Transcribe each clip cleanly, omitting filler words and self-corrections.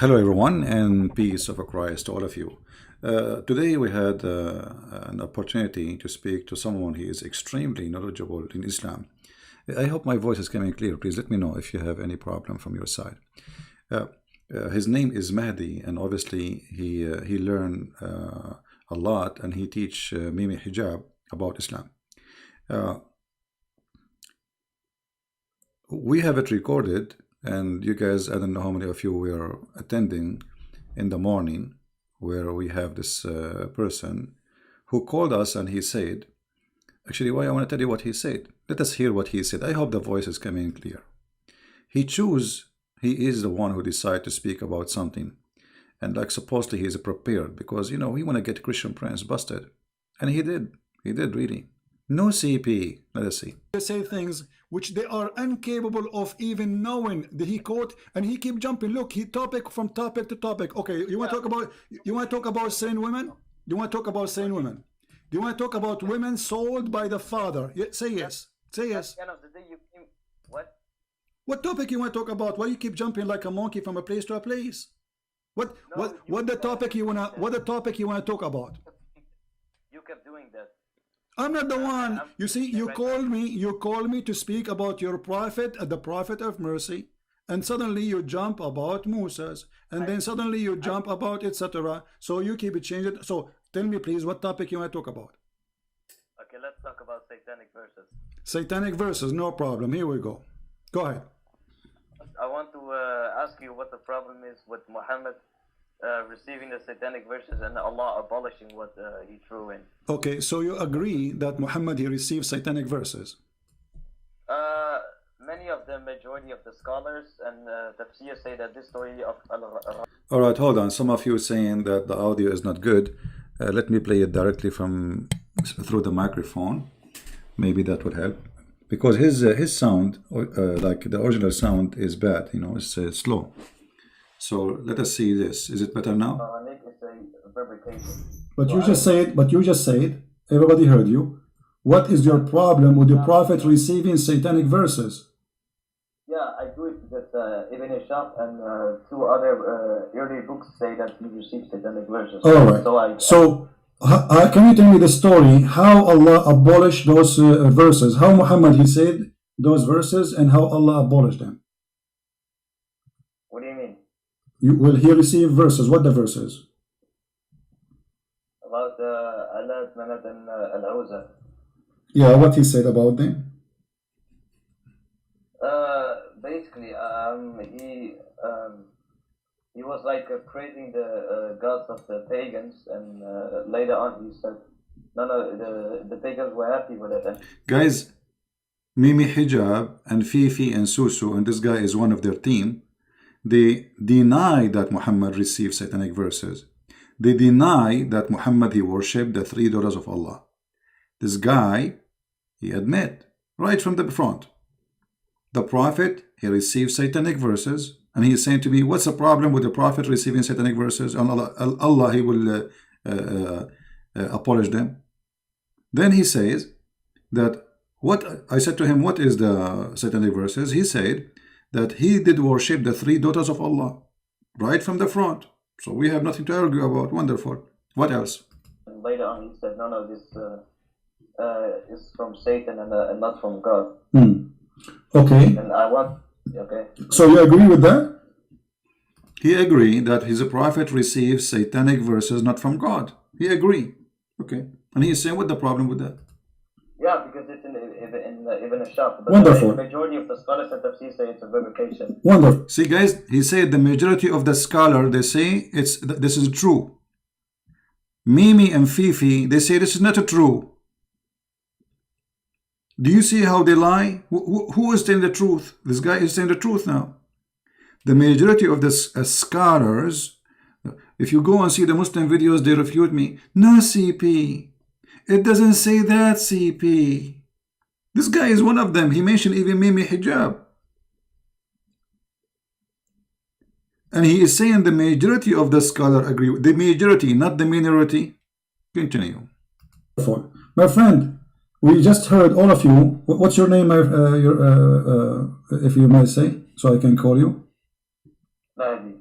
Hello, everyone, and peace of Christ to all of you. Today, we had an opportunity to speak to someone who is extremely knowledgeable in Islam. I hope my voice is coming clear. Please let me know if you have any problem from your side. Uh, his name is Mahdi, and obviously, he learned a lot, and he teach Mimi Hijab about Islam. Uh, we have it recorded, and you guys, I don't know how many of you were attending in the morning, where we have this person who called us, and he said, actually, why I want to tell you what he said. Let us hear what he said. I hope the voice is coming clear. He is the one who decided to speak about something, and like supposedly he is prepared because he want to get Christian Prince busted, and he did really. No CP. Let us see. They say things which they are incapable of even knowing. He quote and he keep jumping. Look, he topic from topic to topic. Okay, you want to talk about selling women? You want to talk about selling women? Do you want to talk about women sold by the father? Say yes. Say yes. At the end of the day, you came, what? What topic you want to talk about? Why you keep jumping like a monkey from a place to a place? What the topic you wanna talk about? You kept doing that. I'm not the one. You see, you called me to speak about your prophet, the prophet of mercy, and suddenly you jump about Moses, and then suddenly you jump about etc. So you keep it changing. So tell me, please, what topic you want to talk about? Okay, let's talk about satanic verses. Satanic verses, no problem. Here we go. Go ahead. I want to ask you what the problem is with Muhammad receiving the satanic verses and Allah abolishing what he threw in. Okay, so you agree that Muhammad he received satanic verses? Many of the majority of the scholars and tafsir say that this story of All right, hold on. Some of you saying that the audio is not good. Let me play it directly from through the microphone. Maybe that would help, because his sound, like the original sound, is bad. It's slow. So let us see this. Is it better now? it's a fabrication. But you just said, everybody heard you. What is your problem with the prophet receiving satanic verses? Yeah, I do it that Ibn Ishaq and two other early books say that he received satanic verses. All right. So can you tell me the story, how Allah abolished those verses? How Muhammad he said those verses and how Allah abolished them? What do you mean? Will he receive verses? What the verses? About Allah, Manat, and Al-Awza. Yeah, what he said about them? Basically, he was like praising the gods of the pagans, and later on he said, no, the pagans were happy with it. And Guys, Mimi Hijab and Fifi and Susu, and this guy is one of their team, they deny that Muhammad received satanic verses. They deny that Muhammad he worshipped the three daughters of Allah. This guy, he admit right from the front, the prophet he received satanic verses, and he is saying to me, what's the problem with the prophet receiving satanic verses? And Allah he will abolish them. Then he says that what I said to him, what is the satanic verses? He said that he did worship the three daughters of Allah right from the front. So we have nothing to argue about. Wonderful. What else? And later on he said, no, this is from Satan and not from God. Okay. And I want, okay. So you agree with that? He agreed that his prophet received satanic verses not from God. He agreed. Okay. And he is saying, what's the problem with that? Yeah, because it's in Ibn Ishaq. But Wonderful. The majority of the scholars at Tafsir say it's a fabrication. Wonderful. See, guys, he said the majority of the scholar, they say this is true. Mimi and Fifi, they say this is not true. Do you see how they lie? Who is telling the truth? This guy is saying the truth now. The majority of the scholars, if you go and see the Muslim videos, they refute me. No, CP. It doesn't say that, CP. This guy is one of them. He mentioned even Mimi Hijab. And he is saying the majority of the scholar agree with the majority, not the minority. Continue. My friend, we just heard all of you. What's your name, if you might say, so I can call you? Mahdi.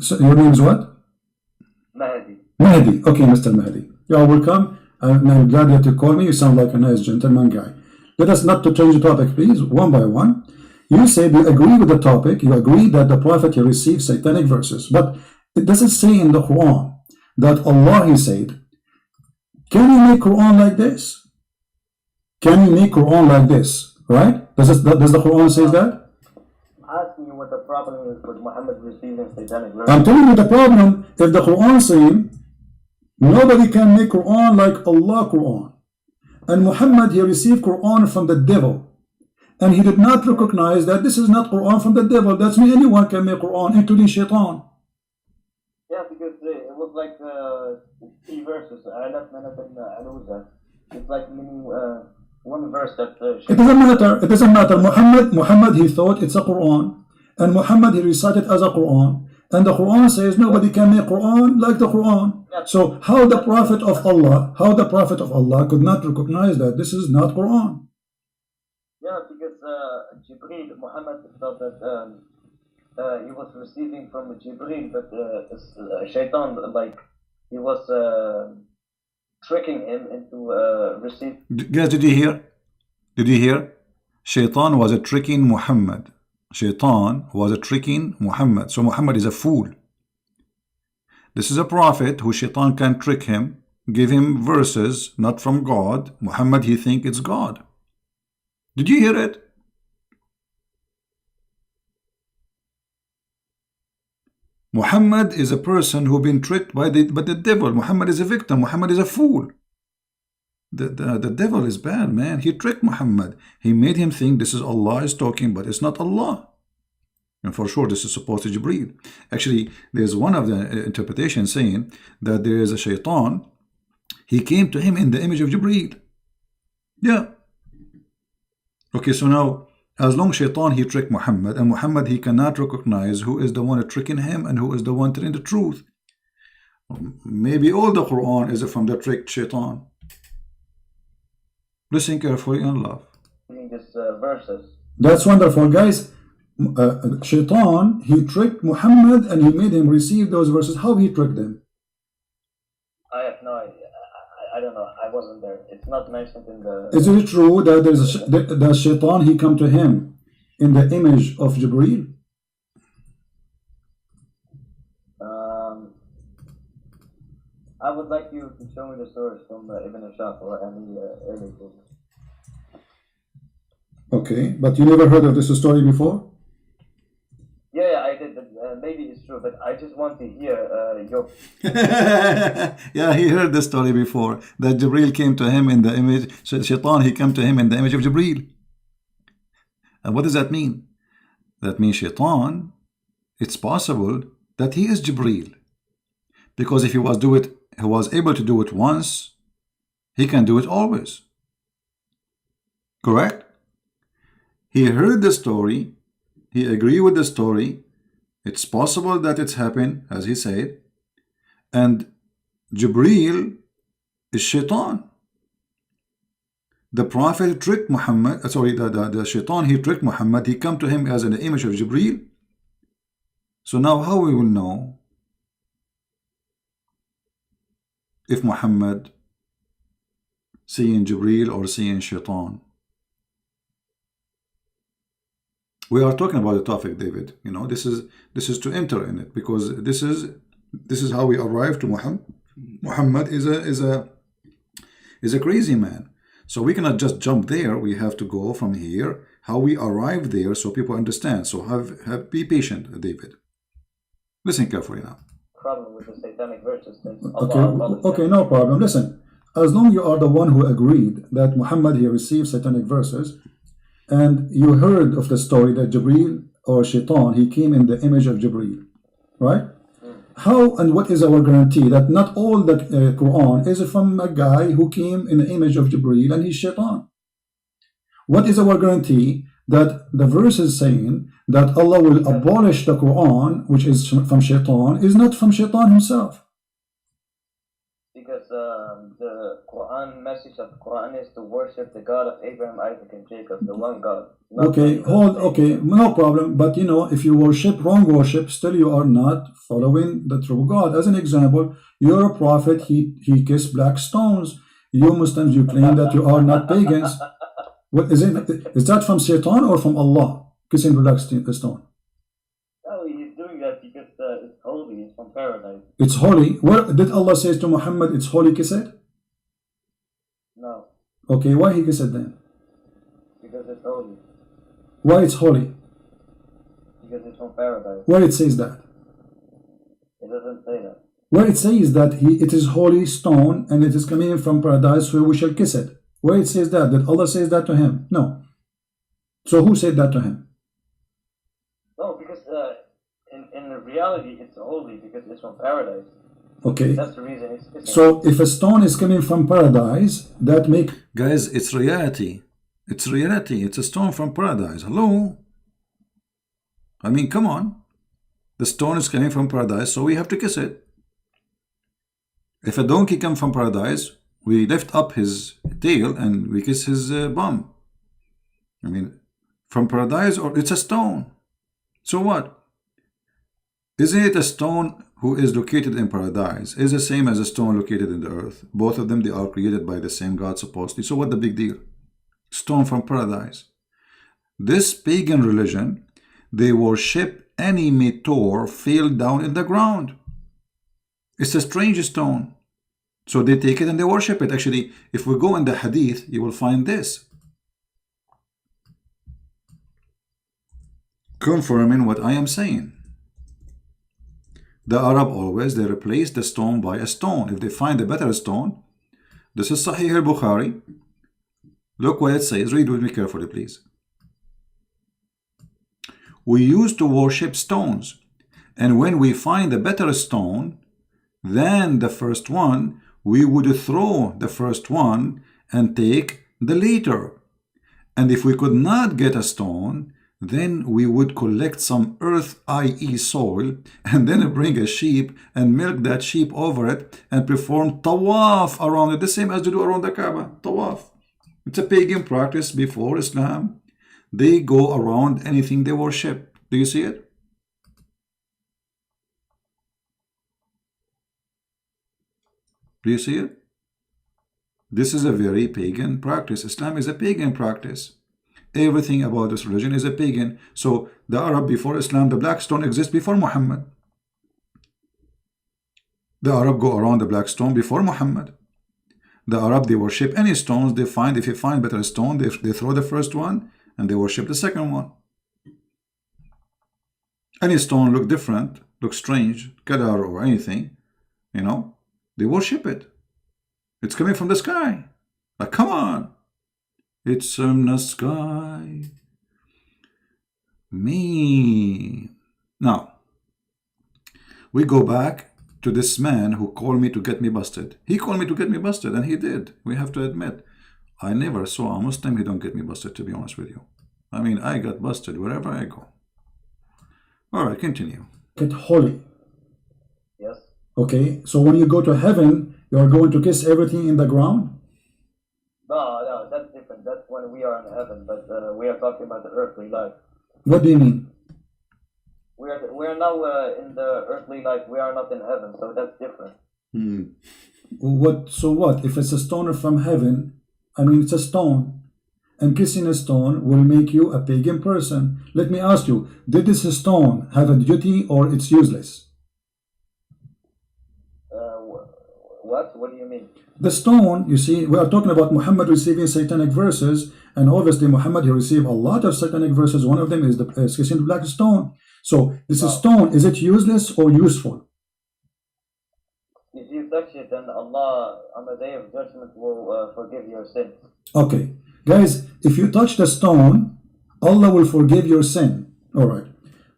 So your name is what? Mahdi. Mahdi. Okay, Mr. Mahdi. You are welcome. I'm glad that you called me. You sound like a nice gentleman guy. Let us not to change the topic, please, one by one. You said you agree with the topic. You agree that the Prophet, he received satanic verses. But it doesn't say in the Quran that Allah, he said, can you make Quran like this? Can you make Quran like this? Right? Does the Quran say that? I'm asking you what the problem is with Muhammad receiving satanic verses. I'm telling you the problem. If the Quran saying nobody can make Quran like Allah Quran, and Muhammad, he received Quran from the devil, and he did not recognize that this is not Quran from the devil. That's mean anyone can make Quran, including Shaitan. Yeah, because it was like 3 verses. It's like meaning one verse that. It doesn't matter. It doesn't matter. Muhammad, he thought it's a Quran, and Muhammad, he recited as a Quran, and the Quran says nobody can make Quran like the Quran. So how the Prophet of Allah could not recognize that this is not Quran? Yeah, because Jibreel, Muhammad thought that he was receiving from Jibreel, but Shaitan, like he was tricking him into receive. Guys, did you hear? Did you hear? Shaitan was a tricking Muhammad. Shaitan was a tricking Muhammad. So Muhammad is a fool. This is a prophet who Shaitan can trick him, give him verses not from God. Muhammad, he think it's God. Did you hear it? Muhammad is a person who been tricked by the devil. Muhammad is a victim. Muhammad is a fool. The devil is bad, man. He tricked Muhammad. He made him think this is Allah is talking, but it's not Allah. And for sure, this is supposed to Jibreel. Actually, there's one of the interpretations saying that there is a Shaitan. He came to him in the image of Jibreel. Yeah. Okay, so now, as long as Shaitan, he tricked Muhammad, and Muhammad, he cannot recognize who is the one tricking him and who is the one telling the truth. Maybe all the Quran is from the tricked Shaitan. Listen carefully and love. This verses. That's wonderful, guys. Shaitan, he tricked Muhammad and he made him receive those verses. How he tricked them? I have no idea. I don't know. I wasn't there. It's not mentioned in the. Is it true that that Shaitan, he come to him in the image of Jibreel? I would like you to show me the source from Ibn Ashaf or any early book. Okay, but you never heard of this story before? Yeah, I did. Maybe it's true, but I just want to hear your. Yeah, he heard the story before that Jibreel came to him in the image. Shaitan, he came to him in the image of Jibreel. And what does that mean? That means Shaitan, it's possible that he is Jibreel, because if he was able to do it once, he can do it always. Correct? He heard the story. He agreed with the story. It's possible that it's happened, as he said. And Jibreel is Shaitan. The Prophet tricked Muhammad. The Shaitan, he tricked Muhammad. He come to him as an image of Jibreel. So now how we will know if Muhammad seeing Jibreel or seeing Shaitan? We are talking about the topic, David. You know, this is to enter in it, because this is how we arrive to Muhammad. Muhammad is a crazy man. So we cannot just jump there. We have to go from here, how we arrive there, so people understand. So be patient, David. Listen carefully now. Problem with the satanic verses. Okay, no problem. Listen, as long as you are the one who agreed that Muhammad, he received satanic verses, and you heard of the story that Jibreel or Shaitan, he came in the image of Jibreel, right? How and what is our guarantee that not all the Quran is from a guy who came in the image of Jibreel and he's Shaitan? What is our guarantee that the verse is saying that Allah will abolish the Quran, which is from Shaitan, is not from Shaitan himself? because the Quran message of the Quran is to worship the God of Abraham, Isaac, and Jacob, the one God. Okay, no problem. But you know, if you worship wrong worship, still you are not following the true God. As an example, you're a prophet, he kissed black stones. You Muslims, you claim that you are not pagans. What is it? Is that from Satan or from Allah? Kissing black stone. No, he's doing that because it's holy, it's from paradise. It's holy. What did Allah say to Muhammad? It's holy, kiss it? No, Okay, why he kiss it then? because it's holy, Why it's holy? because it's from paradise. Where it says that? It doesn't say that. Where it says that it is holy stone and it is coming from paradise, so we shall kiss it. Where it says that? Did Allah says that to him? No. So who said that to him? No, because in reality it's holy because it's from paradise. Okay. That's the reason it's kissing. So if a stone is coming from paradise, that make Guys, it's reality. It's reality. It's a stone from paradise. Hello? I mean, come on. The stone is coming from paradise, so we have to kiss it. If a donkey comes from paradise, we lift up his tail and we kiss his bum. I mean, from paradise, or it's a stone. So what? Isn't it a stone who is located in paradise is the same as a stone located in the earth? Both of them, they are created by the same God supposedly. So what the big deal? Stone from paradise. This pagan religion, they worship any meteor fell down in the ground. It's a strange stone. So they take it and they worship it. Actually, if we go in the hadith, you will find this. Confirming what I am saying. The Arab always, they replace the stone by a stone. If they find a better stone, this is Sahih al-Bukhari. Look what it says. Read with me carefully, please. We used to worship stones, and when we find a better stone than the first one, we would throw the first one and take the later. And if we could not get a stone, then we would collect some earth, i.e. soil, and then bring a sheep and milk that sheep over it and perform tawaf around it, the same as they do around the Kaaba. Tawaf. It's a pagan practice before Islam. They go around anything they worship. Do you see it? Do you see it? This is a very pagan practice. Islam is a pagan practice. Everything about this religion is a pagan. So the Arab before Islam, the black stone exists before Muhammad. The Arab go around the black stone before Muhammad. The Arab, they worship any stones they find. If you find better stone, they throw the first one and they worship the second one. Any stone look different, look strange, Kadar or anything, you know, they worship it. It's coming from the sky. Like, come on. It's in the sky. Me. Now, we go back to this man who called me to get me busted. He called me to get me busted, and he did. We have to admit, I never saw a Muslim who don't get me busted, to be honest with you. I mean, I got busted wherever I go. All right, continue. it holy. Yes. Okay, so when you go to heaven, you are going to kiss everything in the ground? No, that's different. That's when we are in heaven, but we are talking about the earthly life. What do you mean? We are now in the earthly life. We are not in heaven, so that's different. So what? If it's a stone from heaven, I mean, it's a stone. And kissing a stone will make you a pagan person. Let me ask you, did this stone have a duty or it's useless? What? What do you mean? The stone, you see, we are talking about Muhammad receiving satanic verses, and obviously Muhammad, he received a lot of satanic verses. One of them is the kissing the black stone. So this stone, is it useless or useful? If you touch it, then Allah on the day of judgment will forgive your sins. Okay. Guys, if you touch the stone, Allah will forgive your sin. All right.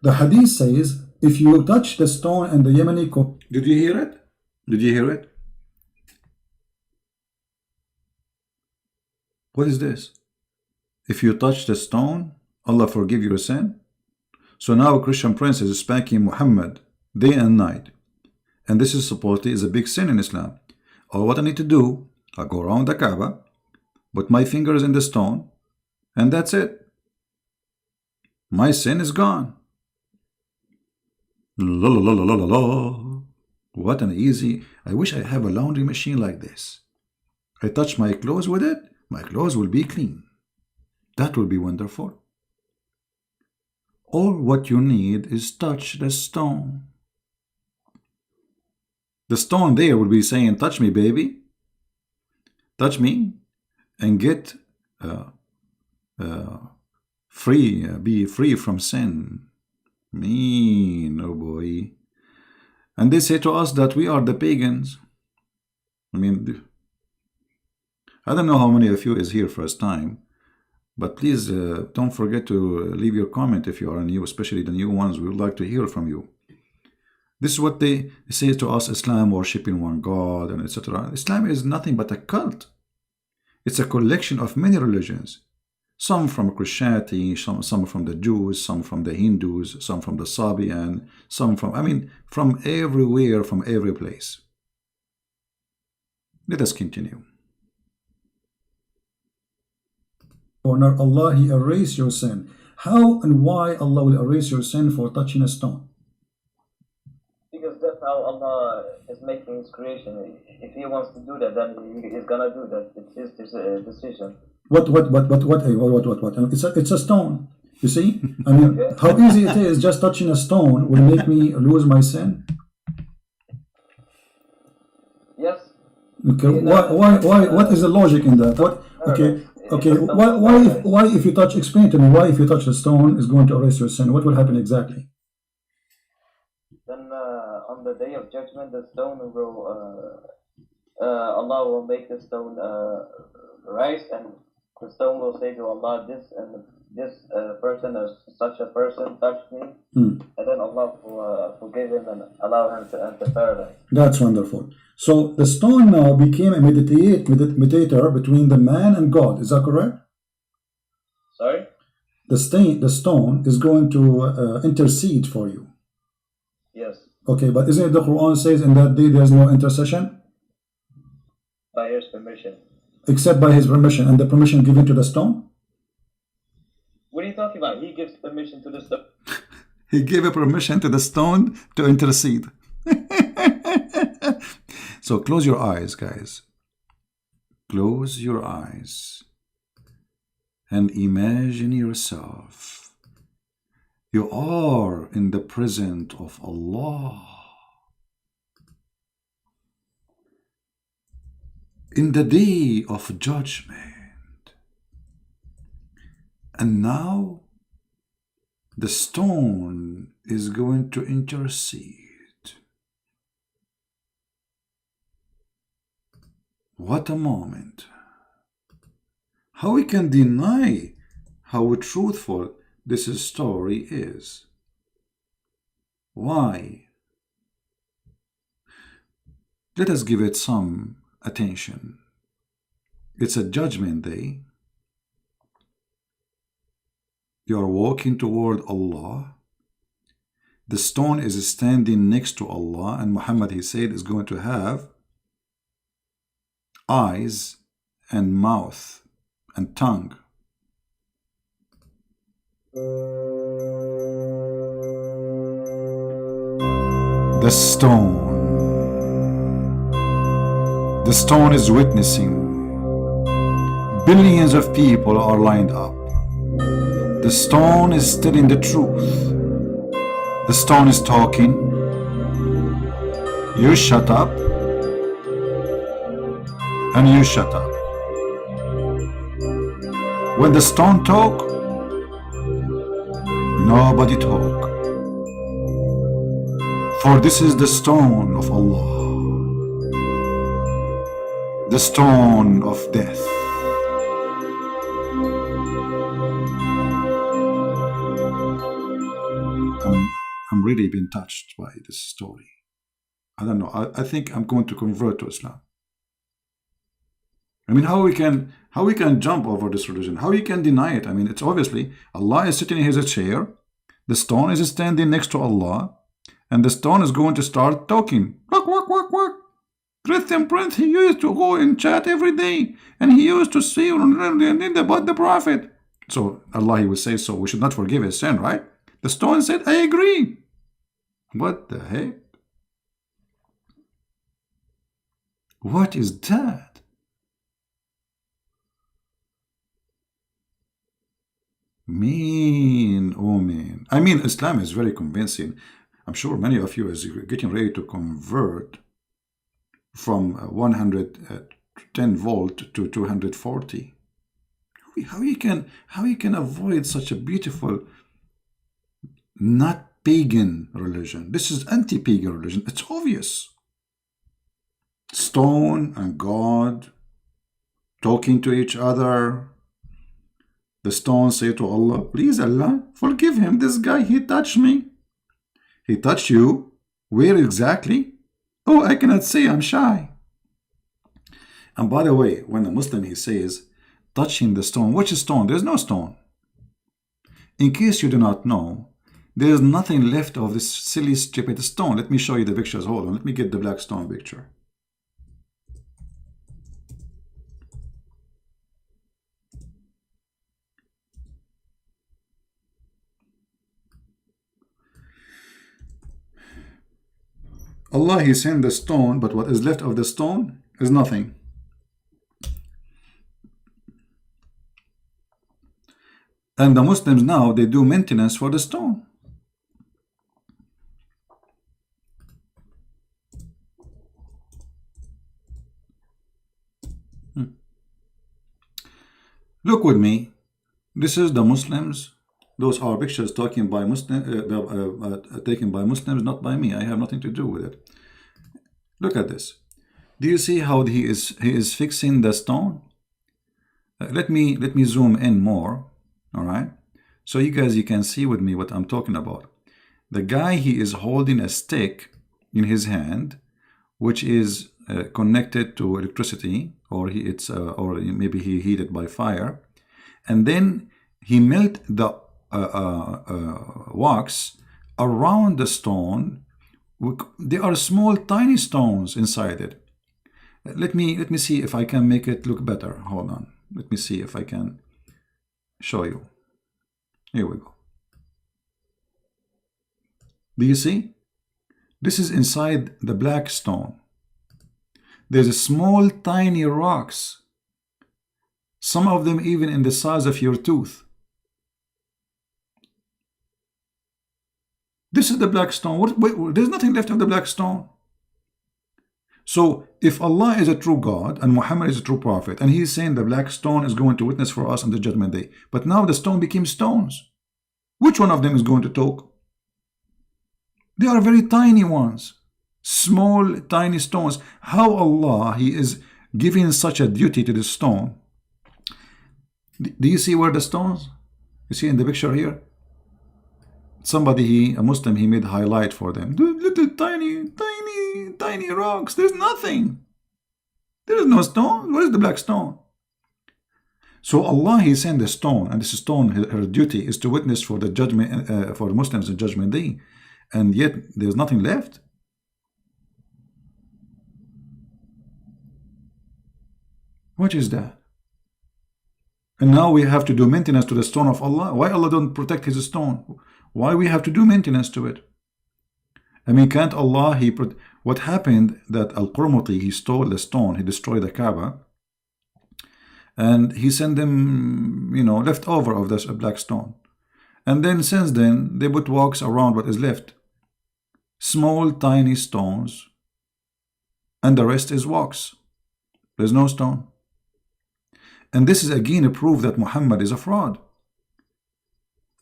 The hadith says, if you touch the stone and the Yemeni... Did you hear it? Did you hear it? What is this? If you touch the stone, Allah forgive your sin? So now a Christian prince is spanking Muhammad day and night. And this is supposedly is a big sin in Islam. All what I need to do, I go around the Kaaba, put my fingers in the stone, and that's it. My sin is gone. La la la la la la. What an easy. I wish I have a laundry machine like this. I touch my clothes with it, my clothes will be clean. That will be wonderful. All what you need is touch the stone. The stone there will be saying, touch me, baby. Touch me and get free, be free from sin. Oh boy. And they say to us that we are the pagans. I mean, I don't know how many of you is here first time, but please don't forget to leave your comment if you are new, especially the new ones. We would like to hear from you. This is what they say to us: Islam worshiping one God, and etc. Islam is nothing but a cult. It's a collection of many religions. Some from Christianity, some from the Jews, some from the Hindus, some from the Sabian, some from, I mean, from everywhere, from every place. Let us continue. Honor Allah, He erase your sin. How and why Allah will erase your sin for touching a stone? Because that's how Allah is making His creation. If He wants to do that, then He's gonna do that. It's His decision. What? It's a stone. You see? I mean, how easy it is, just touching a stone will make me lose my sin. Yes. Okay. What is the logic in that? What? Okay. Why if you touch? Explain to me why if you touch a stone is going to erase your sin. What will happen exactly? Then on the day of judgment, the stone will Allah will make the stone rise, and the stone will say to Allah, this person or such a person touched me, and then Allah will forgive him and allow him to enter paradise. That's wonderful. So the stone now became a mediator between the man and God. Is that correct? Sorry? The stone is going to intercede for you. Yes. Okay, but isn't it the Quran says in that day there's no intercession? By His permission. Except by His permission, and the permission given to the stone? What are you talking about? He gives permission to the stone. He gave a permission to the stone to intercede. So close your eyes, guys. Close your eyes and imagine yourself. You are in the presence of Allah. In the day of judgment. And now the stone is going to intercede. What a moment. How we can deny how truthful this story is? Why? Let us give it some attention. It's a judgment day. You are walking toward Allah. The stone is standing next to Allah, and Muhammad, he said, is going to have eyes and mouth and tongue. The stone is witnessing. Billions of people are lined up. The stone is telling the truth. The stone is talking. You shut up. And you shut up. When the stone talk, nobody talk. For this is the stone of Allah. The stone of death. I'm really been touched by this story. I don't know. I think I'm going to convert to Islam. I mean, how we can jump over this religion? How you can deny it? I mean, it's obviously Allah is sitting in His chair. The stone is standing next to Allah, and the stone is going to start talking. Work, work, work, work. Christian Prince, he used to go and chat every day, and he used to say about the Prophet. So Allah, he will say, so we should not forgive his sin, right? The stone said, I agree. What the heck? What is that? Mean, oh man. I mean, Islam is very convincing. I'm sure many of you is getting ready to convert from 110 volt to 240. How you can avoid such a beautiful, not pagan religion? This is anti-pagan religion. It's obvious. Stone and God talking to each other. The stone say to Allah, please Allah, forgive him. This guy, he touched me. He touched you? Where exactly? Oh, I cannot say, I'm shy. And by the way, when a Muslim, he says, touching the stone, which stone? There's no stone. In case you do not know, there is nothing left of this silly, stupid stone. Let me show you the pictures. Hold on, let me get the black stone picture. Allah, he sent the stone, but what is left of the stone is nothing. And the Muslims now, they do maintenance for the stone. Look with me. This is the Muslims. Those are pictures taken by Muslims, not by me. I have nothing to do with it. Look at this. Do you see how he is fixing the stone? Let me zoom in more. All right. So you guys, you can see with me what I'm talking about. The guy, he is holding a stick in his hand, which is connected to electricity, or or maybe he heated by fire, and then he melt the wax around the stone. There are small, tiny stones inside it. Let me see if I can make it look better. Hold on. Let me see if I can show you. Here we go. Do you see? This is inside the black stone. There's a small, tiny rocks. Some of them even in the size of your tooth. This is the black stone. There's nothing left of the black stone. So if Allah is a true God and Muhammad is a true prophet, and he's saying the black stone is going to witness for us on the judgment day, but now the stone became stones, which one of them is going to talk? They are very tiny ones, small, tiny stones. How Allah, he is giving such a duty to the stone? Do you see where the stones? You see in the picture here? Somebody, a Muslim, he made highlight for them. The little tiny rocks. There's nothing. There is no stone. Where is the black stone? So Allah, he sent the stone, and this stone, her duty is to witness for the judgment, for the Muslims in Judgment Day, and yet there's nothing left. What is that? And now we have to do maintenance to the stone of Allah. Why Allah don't protect his stone? Why we have to do maintenance to it? I mean, can't Allah, what happened that Al-Qurmuti, he stole the stone, he destroyed the Kaaba, and he sent them, leftover of this black stone. And then since then, they put wax around what is left. Small, tiny stones, and the rest is wax. There's no stone. And this is again a proof that Muhammad is a fraud.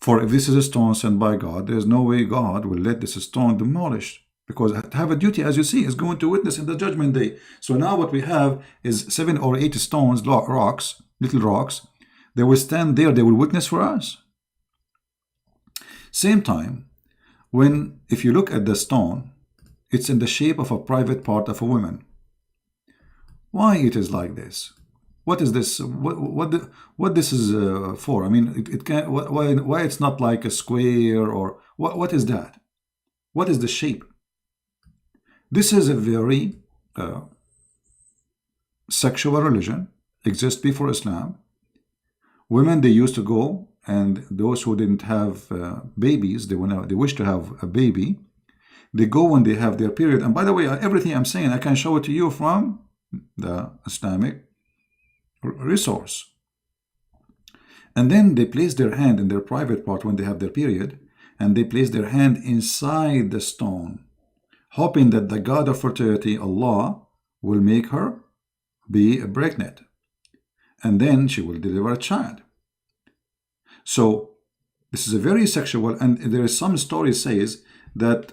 For if this is a stone sent by God, there's no way God will let this stone demolished, because to have a duty, as you see, is going to witness in the judgment day. So now what we have is 7 or 8 stones, rocks, little rocks. They will stand there, they will witness for us. Same time, if you look at the stone, it's in the shape of a private part of a woman. Why it is like this? What is this? What this is for? I mean, it can. Why it's not like a square, or what is that? What is the shape? This is a very sexual religion exists before Islam. Women, they used to go, and those who didn't have babies, they wish to have a baby, they go when they have their period. And by the way, everything I'm saying, I can show it to you from the Islamic resource. And then they place their hand in their private part when they have their period, and they place their hand inside the stone, hoping that the God of fertility, Allah, will make her be pregnant, and then she will deliver a child. So this is a very sexual, and there is some story says that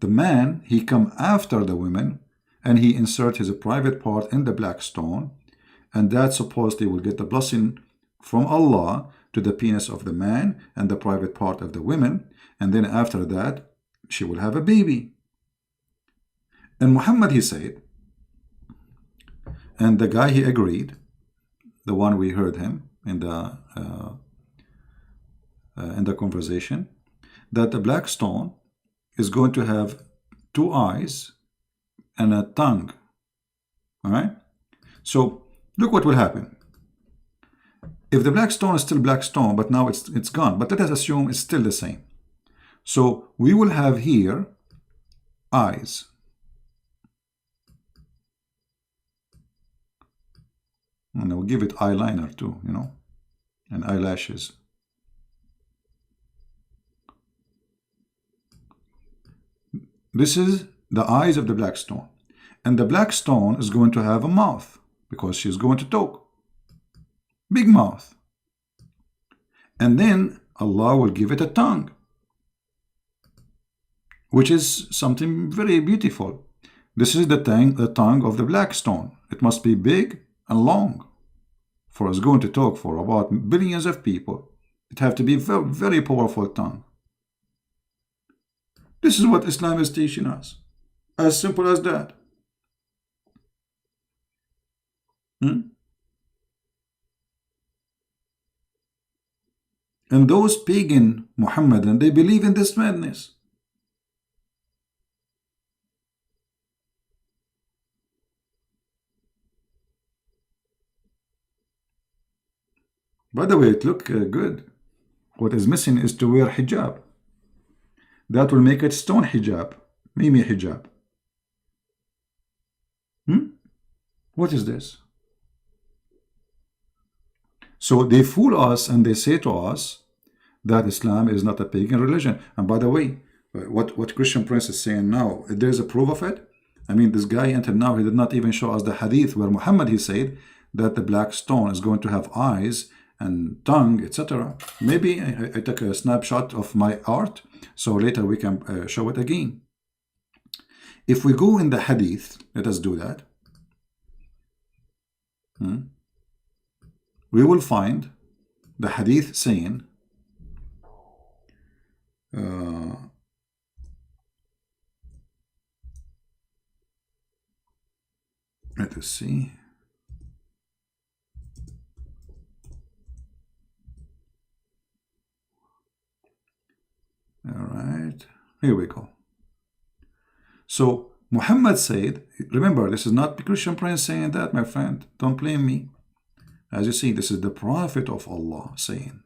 the man, he come after the women and he insert his private part in the black stone, and that supposedly will get the blessing from Allah to the penis of the man and the private part of the women, and then after that she will have a baby. And Muhammad, he said, and the guy, he agreed, the one we heard him in the conversation, that the black stone is going to have 2 eyes and a tongue. All right? So look what will happen. If the black stone is still black stone, but now it's gone, but let us assume it's still the same. So we will have here eyes. And I'll give it eyeliner too, and eyelashes. This is the eyes of the black stone. And the black stone is going to have a mouth because she's going to talk. Big mouth. And then Allah will give it a tongue, which is something very beautiful. This is the tongue of the black stone. It must be big and long. For it's going to talk for about billions of people. It have to be very, very powerful tongue. This is what Islam is teaching us. As simple as that. And those pagan Muhammadan, they believe in this madness. By the way, it look good. What is missing is to wear hijab. That will make it stone hijab, Mimi hijab. What is this? So they fool us and they say to us that Islam is not a pagan religion. And by the way, what Christian Prince is saying now, there's a proof of it. I mean, this guy until now, he did not even show us the hadith where Muhammad, he said that the black stone is going to have eyes and tongue, etc. Maybe I took a snapshot of my art, so later we can show it again. If we go in the hadith, let us do that. We will find the hadith saying, let us see. All right, here we go. So Muhammad said, remember, this is not the Christian Prince saying that, my friend. Don't blame me. As you see, this is the Prophet of Allah saying.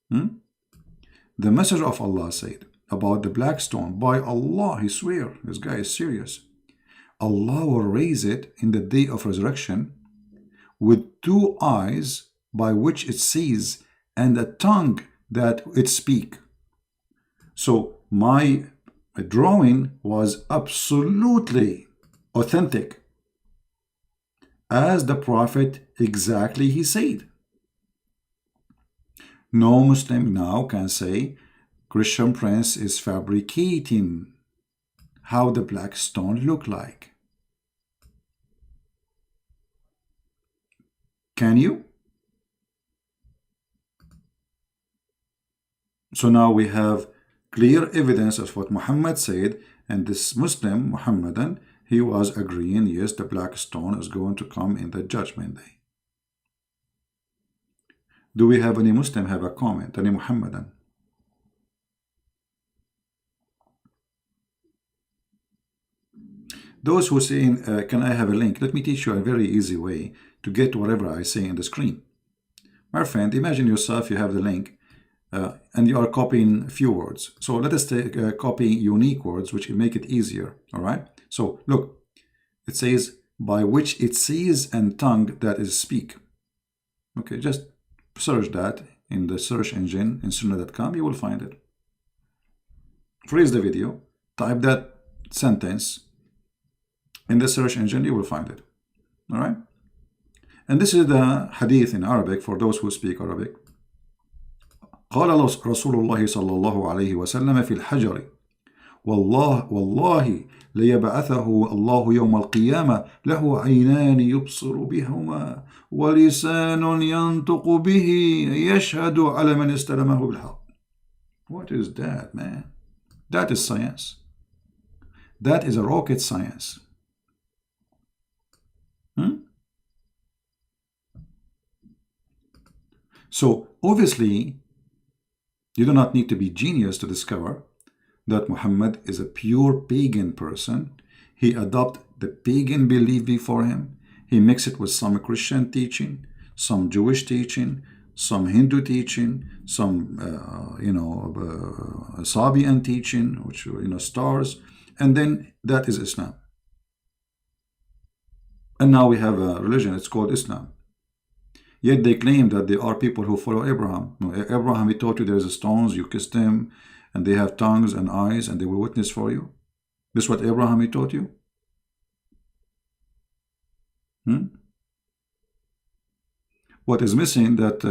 The Messenger of Allah said about the black stone, by Allah, he swear, this guy is serious. Allah will raise it in the day of resurrection with 2 eyes by which it sees and a tongue that it speak. So my drawing was absolutely authentic, as the Prophet exactly he said. No Muslim now can say Christian Prince is fabricating how the black stone look like. Can you? So now we have clear evidence of what Muhammad said, and this Muslim, Muhammadan, he was agreeing, yes, the black stone is going to come in the judgment day. Do we have any Muslim have a comment, any Muhammadan? Those who say, can I have a link? Let me teach you a very easy way to get whatever I say in the screen. My friend, imagine yourself, you have the link, and you are copying few words. So let us copy unique words, which will make it easier, all right? So look, it says, by which it sees and tongue that is speak. Okay, just search that in the search engine in sunnah.com, you will find it. Freeze the video, type that sentence in the search engine, you will find it. All right? And this is the hadith in Arabic for those who speak Arabic. قال رسول الله صلى الله عليه وسلم في الحجر والله ليبعثه الله يوم القيامة له عينان يبصر بهما ولسان ينطق به يشهد على من استلمه بالحق. What is that, man? That is science. That is a rocket science. So obviously, you do not need to be genius to discover that Muhammad is a pure pagan person. He adopted the pagan belief before him. He mixed it with some Christian teaching, some Jewish teaching, some Hindu teaching, some Sabian teaching, which stars, and then that is Islam. And now we have a religion, it's called Islam. Yet they claim that they are people who follow Abraham. Abraham, he taught you there's stones, you kissed them, and they have tongues and eyes, and they will witness for you. This is what Abraham, he taught you? What is missing that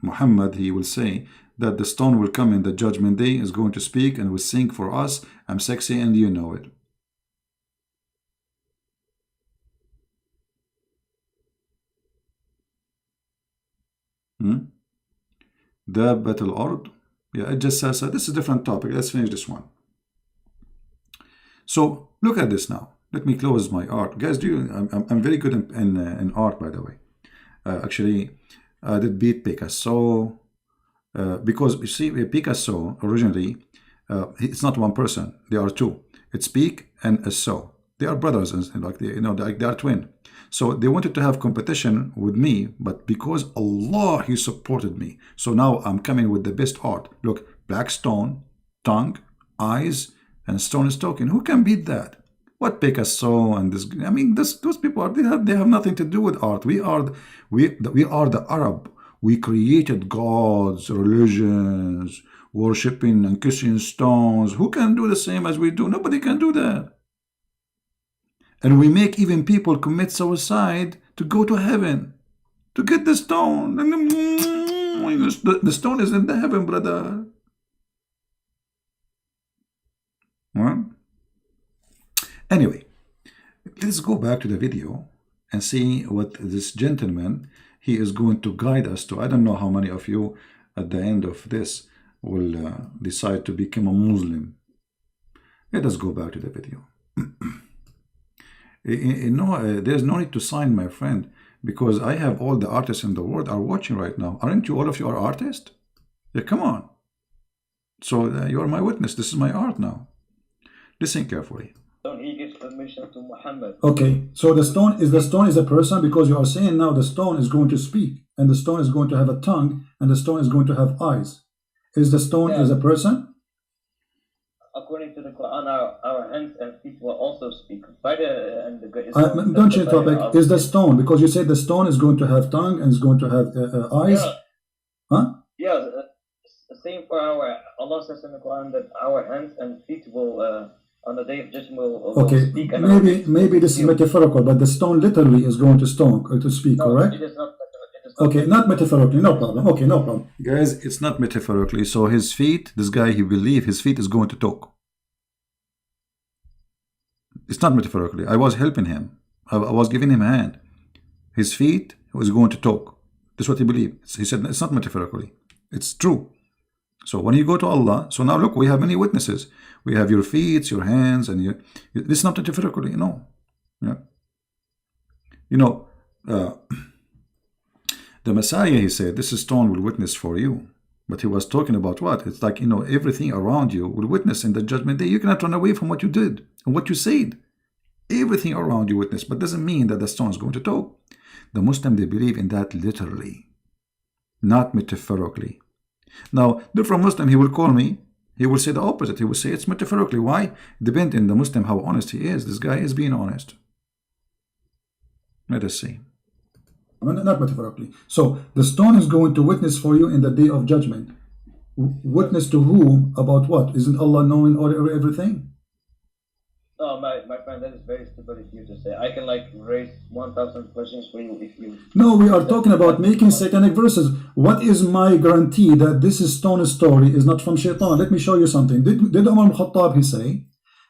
Muhammad, he will say that the stone will come in the judgment day, is going to speak and will sing for us, I'm sexy and you know it. دابة الأرض. Yeah, it just says this is a different topic. Let's finish this one. So look at this now. Let me close my art, guys. I'm very good in art, by the way. Actually, I did beat Picasso because you see, Picasso originally, it's not one person. There are two. It's Pic and Asso. They are brothers, and like they are twin. So they wanted to have competition with me, but because Allah, He supported me. So now I'm coming with the best art. Look, black stone, tongue, eyes, and stone is talking. Who can beat that? What Picasso and this? I mean, those people they have nothing to do with art. We are the Arab. We created gods, religions, worshipping and kissing stones. Who can do the same as we do? Nobody can do that. And we make even people commit suicide to go to heaven, to get the stone. And the stone is in the heaven, brother. Well, anyway, let's go back to the video and see what this gentleman, he is going to guide us to. I don't know how many of you at the end of this will decide to become a Muslim. Let us go back to the video. There's no need to sign, my friend, because I have all the artists in the world are watching right now. Aren't you all of you are artists? Yeah, come on. So you are my witness. This is my art now. Listen carefully. He gives permission to Muhammad. Okay, so the stone is a person, because you are saying now the stone is going to speak, and the stone is going to have a tongue, and the stone is going to have eyes. Is the stone is a person? According to the Quran, our hands and feet will also speak. Don't change topic. Is the stone, because you said the stone is going to have tongue and is going to have eyes? Yeah. Huh? Yeah, same for Allah says in the Quran that our hands and feet will, on the day of judgment, will speak. And maybe this is metaphorical, but the stone literally is going to speak, no, correct? It is not. Okay, not metaphorically, no problem. Okay, no problem. Guys, it's not metaphorically. So his feet, this guy, he believes his feet is going to talk. It's not metaphorically. I was helping him. I was giving him a hand. His feet was going to talk. That's what he believed. He said it's not metaphorically. It's true. So when you go to Allah, so now look, we have many witnesses. We have your feet, your hands, and your. This is not metaphorically, no. Yeah. The Messiah, he said, this stone will witness for you. But he was talking about what? It's like, everything around you will witness in the judgment day. You cannot run away from what you did and what you said. Everything around you witness, but doesn't mean that the stone is going to talk. The Muslim, they believe in that literally, not metaphorically. Now, different Muslim, he will call me, he will say the opposite. He will say it's metaphorically. Why? Depending on the Muslim how honest he is. This guy is being honest. Let us see. Not metaphorically. So the stone is going to witness for you in the day of judgment. Witness to whom? About what? Isn't Allah knowing everything? No, my friend, that is very stupid of you to say. I can like raise 1,000 questions for you if you... No, we are talking about making satanic verses. What is my guarantee that this stone story is not from Shaitan? Let me show you something. Did Umar al-Khattab, he say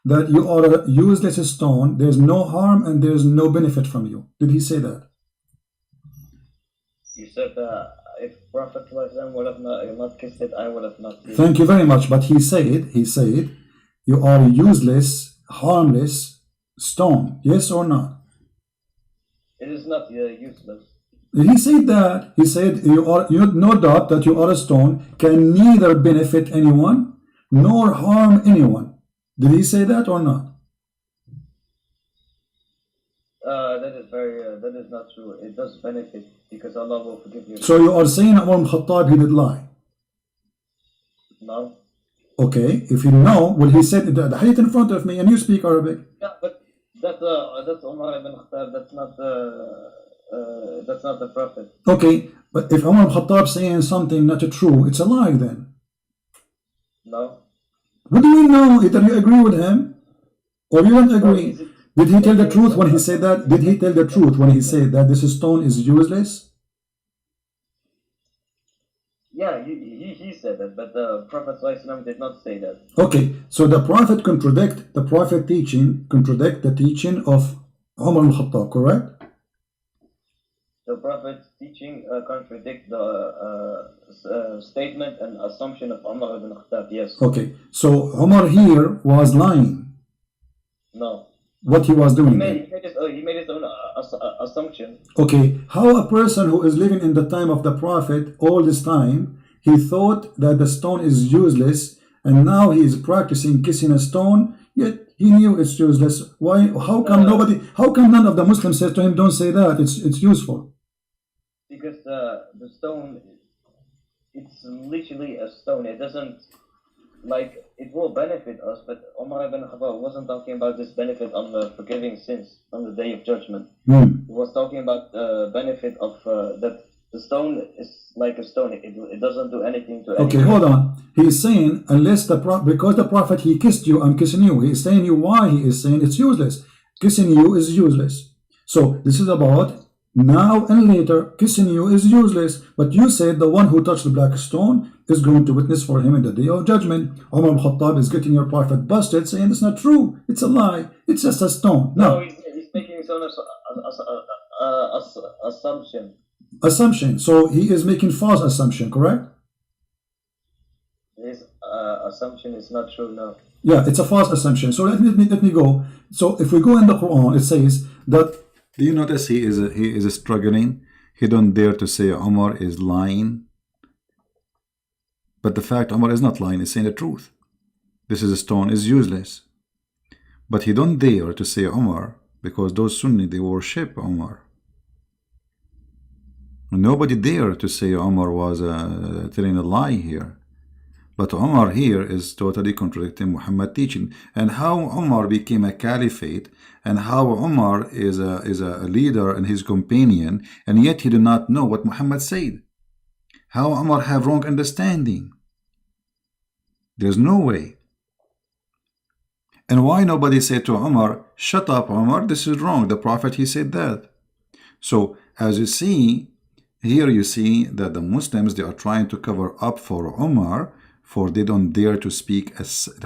that you are a useless stone, there's no harm and there's no benefit from you? Did he say that? You said if Prophet would have not kissed it, I would have not seen it. Thank you very much. But he said, you are a useless, harmless stone. Yes or not? It is not useless. He said that. He said, you no doubt that you are a stone, can neither benefit anyone nor harm anyone. Did he say that or not? That is not true. It does benefit because Allah will forgive you. So you are saying Umar al-Khattab, he did lie? No. Okay, if you know, well, he said the hadith in front of me and you speak Arabic. Yeah, but that's Umar ibn Khattab. That's not the Prophet. Okay, but if Umar al-Khattab saying something not true, it's a lie then. No. What do you know? Either you agree with him or you don't agree. Did he tell the truth when he said that? Did he tell the truth when he said that this stone is useless? Yeah, he said that, but the Prophet ﷺ did not say that. Okay, so the Prophet contradict the teaching of Umar al-Khattab, correct? The Prophet's teaching contradict the statement and assumption of Umar ibn Khattab, yes. Okay, so Umar here was lying. No. What he was doing? He made his own assumption. Okay, how a person who is living in the time of the Prophet all this time, he thought that the stone is useless, and now he is practicing kissing a stone, yet he knew it's useless. Why? How come none of the Muslims says to him, don't say that, it's useful? Because the stone, it's literally a stone. It doesn't, like, it will benefit us, but Umar ibn Khattab wasn't talking about this benefit on the forgiving sins on the day of judgment. He was talking about the benefit of that the stone is like a stone. It doesn't do anything to anyone. Okay, hold on. He's saying, because the Prophet, he kissed you, I'm kissing you. He's saying you why he is saying it's useless. Kissing you is useless. So this is about now and later, kissing you is useless. But you said the one who touched the black stone is going to witness for him in the day of judgment. Umar al-Khattab is getting your Prophet busted, saying it's not true. It's a lie. It's just a stone. No, he's making his own assumption. Assumption. So he is making false assumption, correct? His assumption is not true, no. Yeah, it's a false assumption. So let me go. So if we go in the Quran, it says that. Do you notice he is struggling? He don't dare to say Umar is lying. But the fact Umar is not lying, he's saying the truth. This is a stone is useless. But he don't dare to say Umar because those Sunni, they worship Umar. Nobody dare to say Umar was telling a lie here. But Umar here is totally contradicting Muhammad's teaching. And how Umar became a caliphate, and how Umar is a leader and his companion, and yet he did not know what Muhammad said. How Umar have wrong understanding. There's no way. And why nobody said to Umar, shut up Umar, this is wrong. The Prophet, he said that. So as you see, here you see that the Muslims, they are trying to cover up for Umar, for they don't dare to speak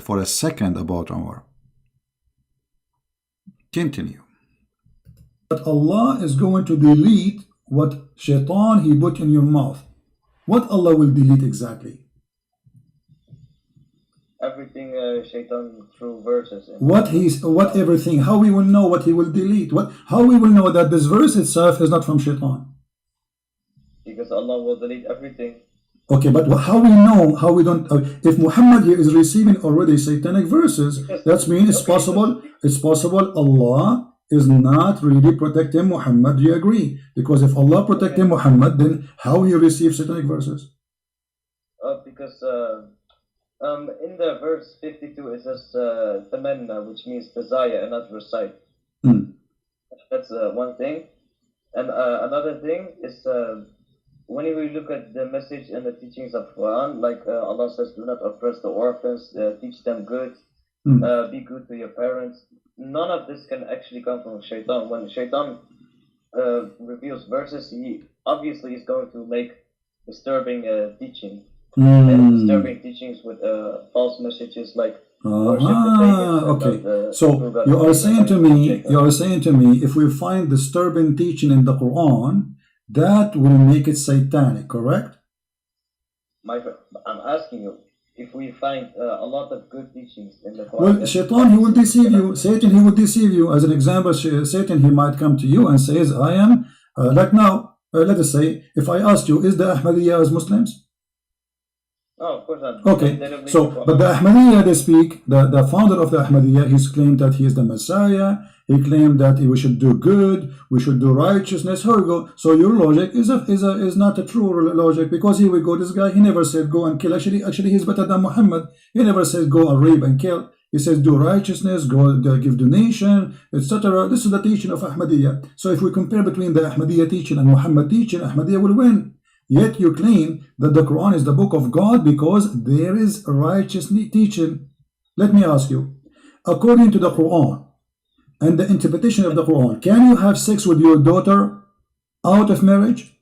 for a second about Umar. Continue. But Allah is going to delete what Shaitan he put in your mouth. What Allah will delete exactly? Everything Shaitan through verses. What everything? How we will know what he will delete? How we will know that this verse itself is not from Shaitan? Because Allah will delete everything. Okay, but how we know, how we don't, if Muhammad here is receiving already satanic verses, that means it's possible Allah is not really protecting Muhammad. Do you agree? Because if Allah protecting Muhammad, then how he receives satanic verses? Because in the verse 52 it says tamanna, which means desire and not recite. That's one thing. And another thing is when we look at the message and the teachings of Quran, like Allah says, do not oppress the orphans, teach them good, be good to your parents. None of this can actually come from Shaitan. When Shaitan reveals verses, he obviously is going to make disturbing teaching. And disturbing teachings with false messages like okay. So you are saying to me, if we find disturbing teaching in the Quran, that will make it satanic, correct? I'm asking you, if we find a lot of good teachings in the Quran. Well, Shaitan, he will deceive you. Satan, he will deceive you. As an example, Satan, he might come to you and says, I am, like now, let us say, if I asked you, is the Ahmadiyya as Muslims? Oh, of course not. Okay, so, but the Ahmadiyya, they speak, the founder of the Ahmadiyya, he's claimed that he is the Messiah, he claimed that we should do good, we should do righteousness. Here we go. So your logic is not a true logic, because here we go, this guy, he never said go and kill. Actually he's better than Muhammad. He never said go and rape and kill. He says do righteousness, go give donation, etc. This is the teaching of Ahmadiyya. So if we compare between the Ahmadiyya teaching and Muhammad teaching, Ahmadiyya will win. Yet you claim that the Quran is the book of God because there is righteous teaching. Let me ask you, according to the Quran and the interpretation of the Quran, can you have sex with your daughter out of marriage?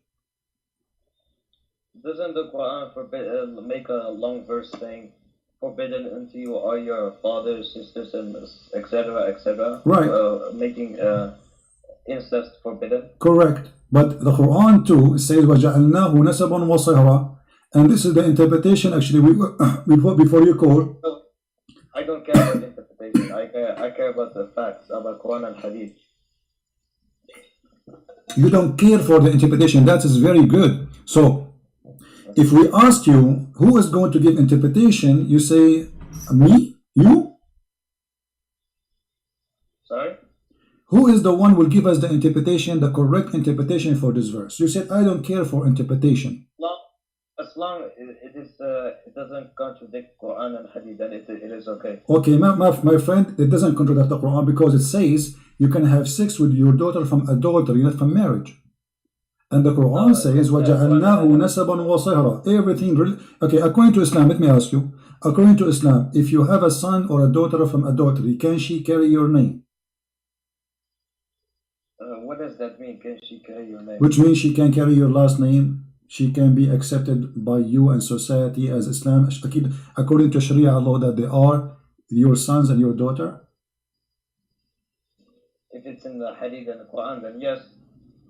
Doesn't the Quran forbid, make a long verse saying, forbidden unto you are your fathers, sisters, and etc., right? Making incest forbidden. Correct. But the Quran too says وَجَعَلْنَاهُ نَسَبًا وَصِهْرًا, and this is the interpretation. Actually, before you call. No, I don't care about interpretation. I care about the facts about Quran and Hadith. You don't care for the interpretation. That is very good. So, if we ask you who is going to give interpretation, you say me, you. Sorry. Who is the one who will give us the interpretation, the correct interpretation for this verse? You said, I don't care for interpretation. As long as it doesn't contradict Quran and Hadith, then it is okay. Okay, my friend, it doesn't contradict the Quran because it says you can have sex with your daughter from adultery, not from marriage. And the Quran says, وَجَعَلْنَاهُ نَسَبًا وَصِهْرًا. Everything. Okay, according to Islam, let me ask you. According to Islam, if you have a son or a daughter from adultery, can she carry your name? What does that mean? Can she carry your name? Which means she can carry your last name. She can be accepted by you and society as Islam, according to Sharia law, that they are your sons and your daughter. If it's in the Hadith and the Quran, then yes.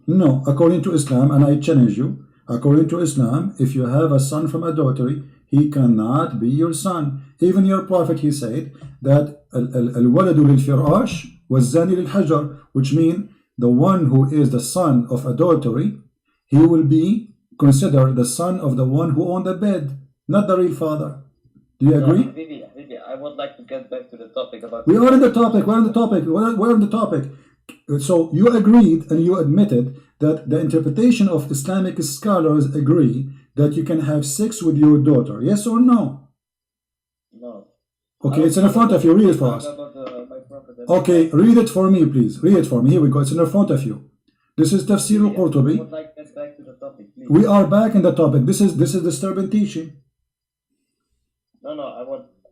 No, according to Islam, and I challenge you, according to Islam, if you have a son from adultery, he cannot be your son. Even your prophet, he said that al-waladu lil-firash wal-zani lil-hajar, which means the one who is the son of adultery, he will be considered the son of the one who owned the bed, not the real father. Do you agree? Vivi, I would like to get back to the topic about. We are in the topic. We're on the topic. So you agreed and you admitted that the interpretation of Islamic scholars agree that you can have sex with your daughter. Yes or no? No. Okay, it's in front of you. Read it for us. Okay, read it for me, please. Read it for me. Here we go. It's in front of you. This is Tafsir al-Qurtubi. I would like to get back to the topic, please. We are back in the topic. This is disturbing teaching. No,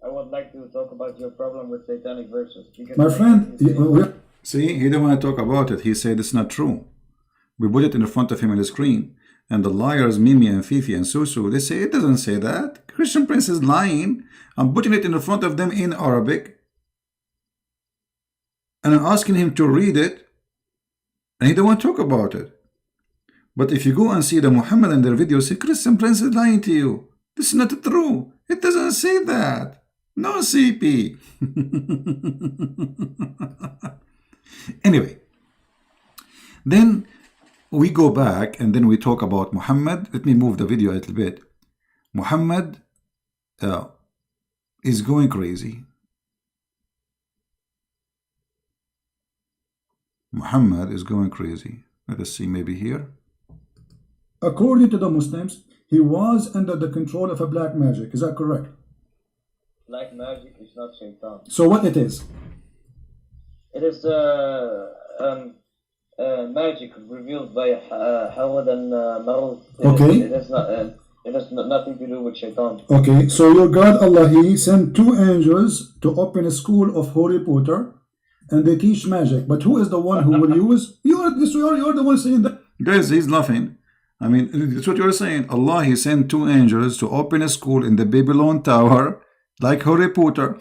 I would like to talk about your problem with satanic verses. My friend, see, he didn't want to talk about it. He said it's not true. We put it in front of him on the screen. And the liars, Mimi and Fifi and Susu, they say it doesn't say that. Christian Prince is lying. I'm putting it in front of them in Arabic. And I'm asking him to read it. And he don't want to talk about it. But if you go and see the Muhammad and their videos, say Christian Prince is lying to you. This is not true. It doesn't say that. No CP. Anyway, then we go back and then we talk about Muhammad. Let me move the video a little bit. Muhammad is going crazy. Muhammad is going crazy. Let us see, maybe here. According to the Muslims, he was under the control of a black magic. Is that correct? Black magic is not shaitan. So what it is? It is magic revealed by Hawad and Marut. Okay. It has nothing to do with shaitan. Okay, so your God Allah, He sent 2 angels to open a school of Harry Potter, and they teach magic. But who is the one who will use? You're the one saying that. Guys, he's laughing. I mean, that's what you're saying. Allah, He sent 2 angels to open a school in the Babylon Tower, like Harry Potter.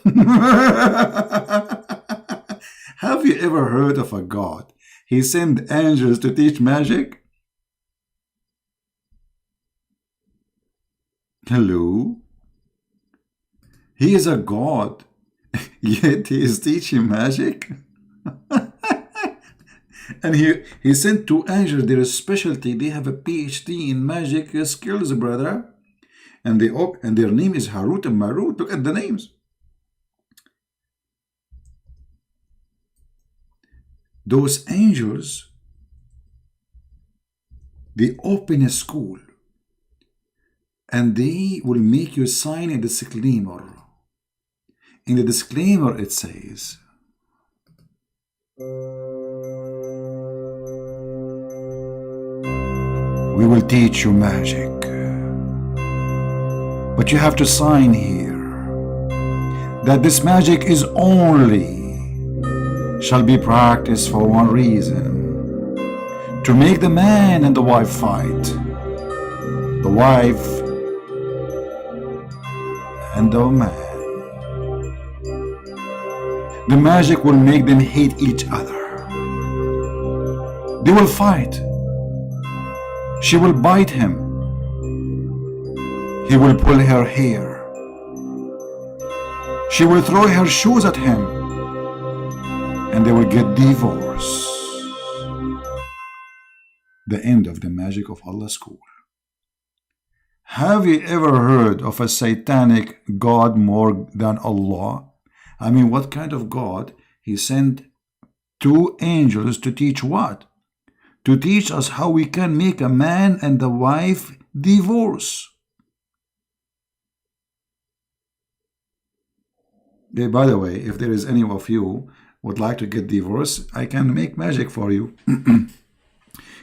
Have you ever heard of a God? He sent angels to teach magic? Hello? He is a God, yet he is teaching magic? And he sent 2 angels, their specialty, they have a PhD in magic skills, brother. And their name is Harut and Marut. Look at the names. Those angels, they open a school and they will make you sign a disclaimer. In the disclaimer it says, we will teach you magic, but you have to sign here that this magic is only shall be practiced for one reason: to make the man and the wife fight, the wife and the man. The magic will make them hate each other. They will fight. She will bite him. He will pull her hair. She will throw her shoes at him, and they will get divorced. The end of the magic of Allah school. Have you ever heard of a satanic God more than Allah? I mean, what kind of God? He sent 2 angels to teach what? To teach us how we can make a man and the wife divorce. Hey, by the way, if there is any of you would like to get divorced, I can make magic for you.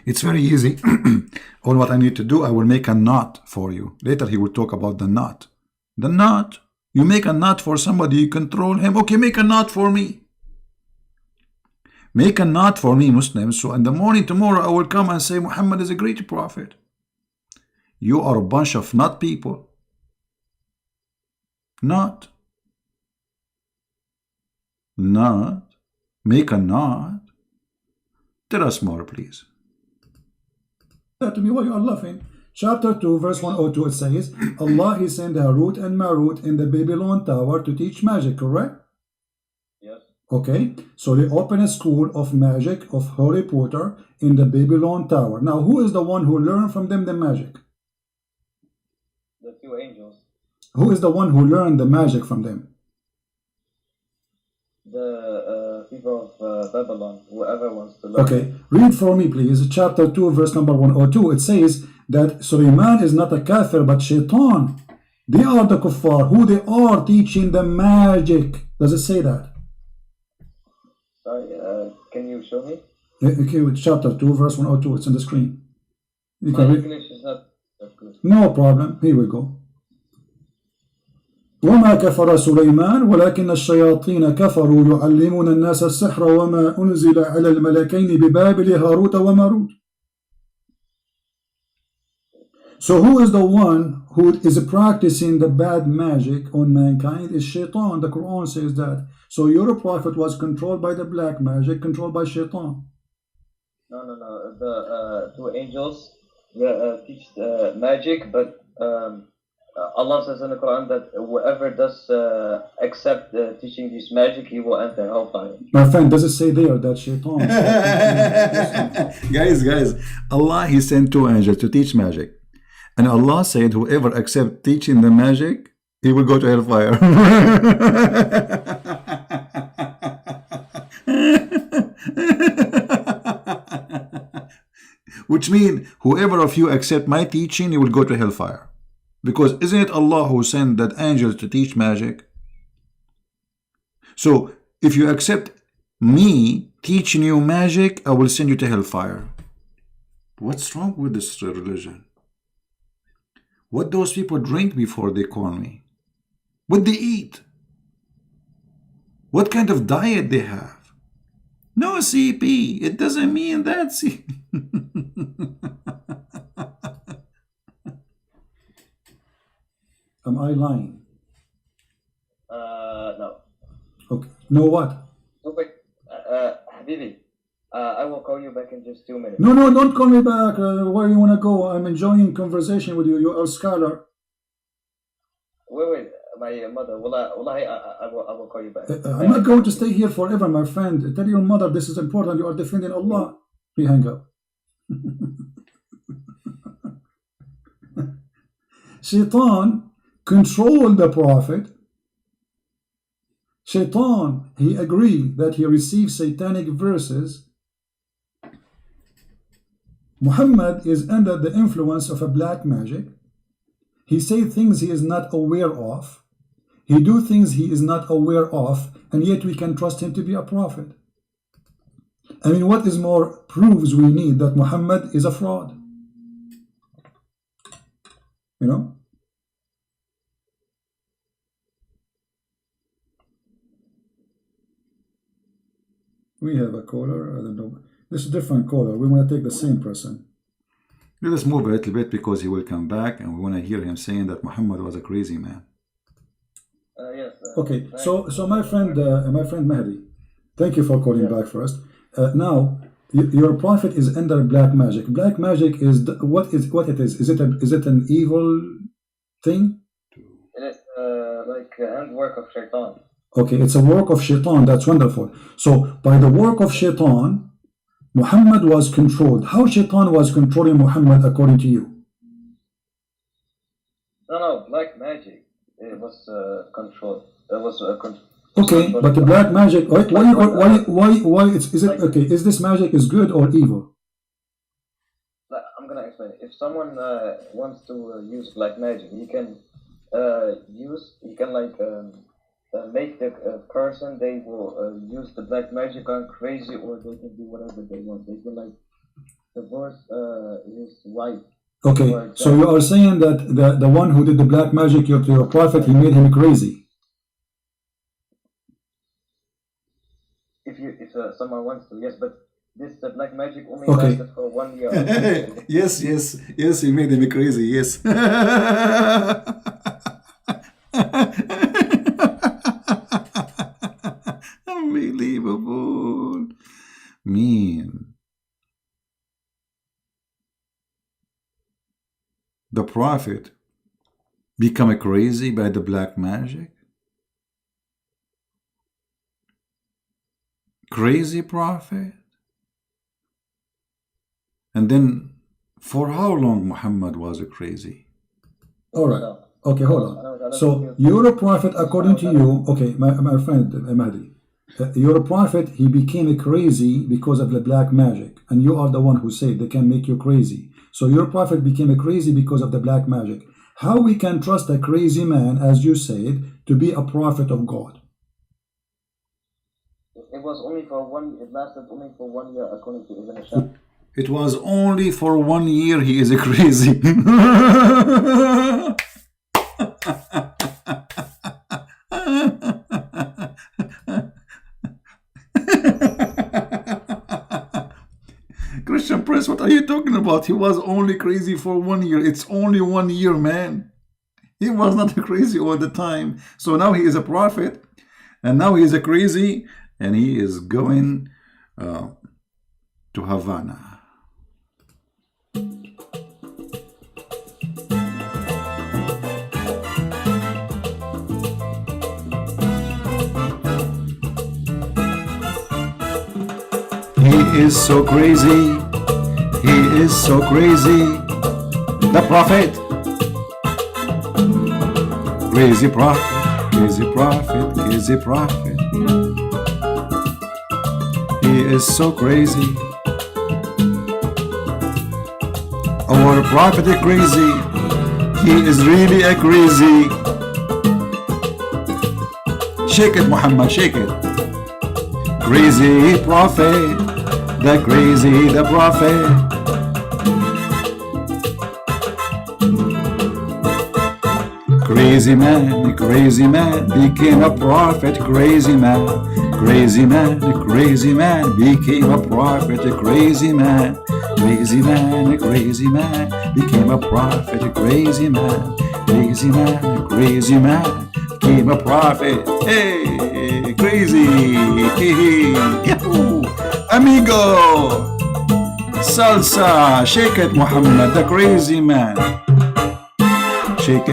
It's very easy. All what I need to do, I will make a knot for you. Later he will talk about the knot. The knot. You make a knot for somebody, you control him. Okay, make a knot for me. Make a knot for me, Muslims. So in the morning tomorrow, I will come and say, Muhammad is a great prophet. You are a bunch of knot people. Knot. Knot. Make a knot. Tell us more, please. To me, why you are laughing? Chapter 2, verse 102, it says, Allah, He sent Harut and Marut in the Babylon Tower to teach magic, correct? Yes. Okay, so they open a school of magic of Harry Potter in the Babylon Tower. Now, who is the one who learned from them the magic? The 2 angels. Who is the one who learned the magic from them? The people of Babylon, whoever wants to learn. Okay, read for me, please. Chapter 2, verse number 102. It says that Sulaiman is not a kafir, but shaitan. They are the kuffar, who they are teaching the magic. Does it say that? Sorry, can you show me? Okay, with chapter 2, verse 102. It's on the screen. You My can read. English is not that good. No problem. Here we go. وما كفر سليمان ولكن الشياطين كفروا يعلمون الناس السحر وما أنزل على الملكين ببابل هاروت وماروت. So who is the one who is practicing the bad magic on mankind? Is shaitan. The Quran says that. So your prophet was controlled by the black magic, controlled by shaitan. No. The 2 angels teach magic, but Allah says in the Quran that whoever does accept teaching this magic, he will enter hellfire. My friend, does it say there that shaitan? Guys, Allah, He sent 2 angels to teach magic. And Allah said, whoever accepts teaching the magic, he will go to hellfire. Which means, whoever of you accept my teaching, he will go to hellfire. Because isn't it Allah who sent that angel to teach magic? So, if you accept me teaching you magic, I will send you to hellfire. What's wrong with this religion? What those people drink before they call me? What they eat? What kind of diet they have? No CP. It doesn't mean that CP. Am I lying? No. Okay. No what? Oh, wait. Habibi, I will call you back in just 2 minutes. No, no, don't call me back. Where you want to go? I'm enjoying conversation with you. You are a scholar. Wait. My mother. Wallahi, I will call you back. I'm not going to stay here forever, my friend. Tell your mother this is important. You are defending Allah. We hang up. Shaitan controlled the Prophet. Shaitan, he agreed that he received satanic verses. Muhammad is under the influence of a black magic. He says things he is not aware of. He do things he is not aware of, and yet we can trust him to be a prophet. I mean, what is more proofs we need that Muhammad is a fraud? You know? We have a caller. I don't know. This is a different caller. We want to take the same person. Let us move a little bit because he will come back and we want to hear him saying that Muhammad was a crazy man. Yes. Okay, so my friend Mahdi, thank you for calling back first. Now, your prophet is under black magic. Black magic is what it is? Is it an evil thing? It is like handwork of Shaitan. Okay, it's a work of Shaitan. That's wonderful. So by the work of Shaitan, Muhammad was controlled. How Shaitan was controlling Muhammad according to you? No, black magic. It was controlled. It was Okay, but the black magic. Why? Is it okay? Is this magic is good or evil? I'm gonna explain. If someone wants to use black magic, he can make the person they will use the black magic on crazy, or they can do whatever they want. They can divorce his wife. Okay, so you are saying that the one who did the black magic to your prophet, he made him crazy. If someone wants to, yes, but this black magic only lasted for 1 year. Yes, he made him crazy, yes. Unbelievable. Mean. The prophet become crazy by the black magic? Crazy prophet? And then for how long Muhammad was crazy? All right. Okay, hold on. So you're a prophet according to you. Okay, my friend Mahdi. You're a prophet. He became crazy because of the black magic. And you are the one who said they can make you crazy. So your prophet became crazy because of the black magic. How we can trust a crazy man, as you said, to be a prophet of God? It was only for it lasted only for 1 year according to Ibn Hisham. It was only for 1 year he is crazy. Christian Prince, what are you talking about? He was only crazy for 1 year. It's only 1 year, man. He was not crazy all the time. So now he is a prophet, and now he is crazy, and he is going to Havana. He is so crazy. He is so crazy. The prophet Crazy prophet, crazy prophet, crazy prophet. He is so crazy. Our prophet is crazy. He is really a crazy. Shake it, Muhammad, shake it. Crazy prophet, the crazy, the prophet. Crazy man became a prophet. Crazy man became a prophet. Crazy man became a prophet. Crazy man became a prophet. Hey, crazy. Yahoo. Amigo. Salsa. Shake it, Muhammad, the crazy man. Shake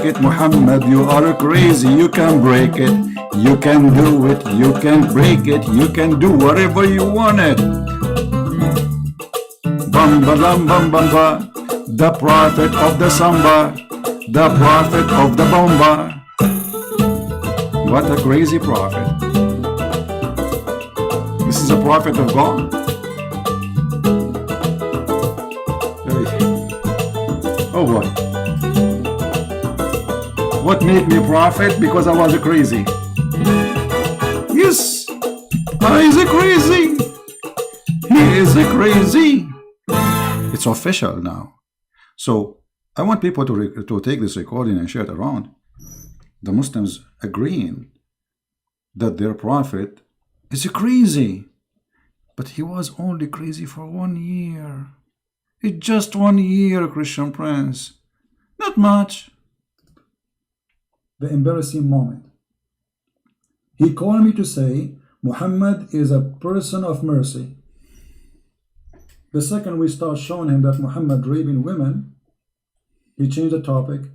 it, Muhammad, you are crazy. You can break it, you can do it, you can break it, you can do whatever you want it. Bamba, bamba, bamba, the prophet of the samba, the prophet of the bomba. What a crazy prophet. This is a prophet of God. Oh boy. What made me prophet? Because I was a crazy. Yes, I is a crazy. He is a crazy. It's official now. So I want people to take this recording and share it around. The Muslims agreeing that their prophet is crazy, but he was only crazy for 1 year. It's just 1 year, Christian Prince. Not much. The embarrassing moment. He called me to say Muhammad is a person of mercy. The second we start showing him that Muhammad raping women, he changed the topic.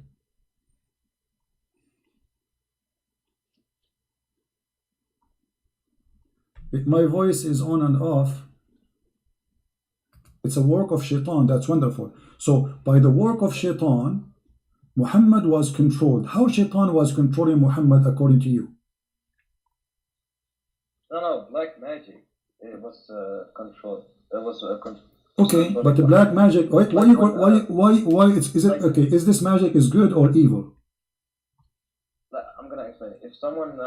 If my voice is on and off, it's a work of shaitan. That's wonderful. So by the work of shaitan, Muhammad was controlled. How shaitan was controlling Muhammad according to you? No, black magic. It was controlled. It was okay, but the black magic. Why? Is it okay? Is this magic is good or evil? I'm gonna explain. If someone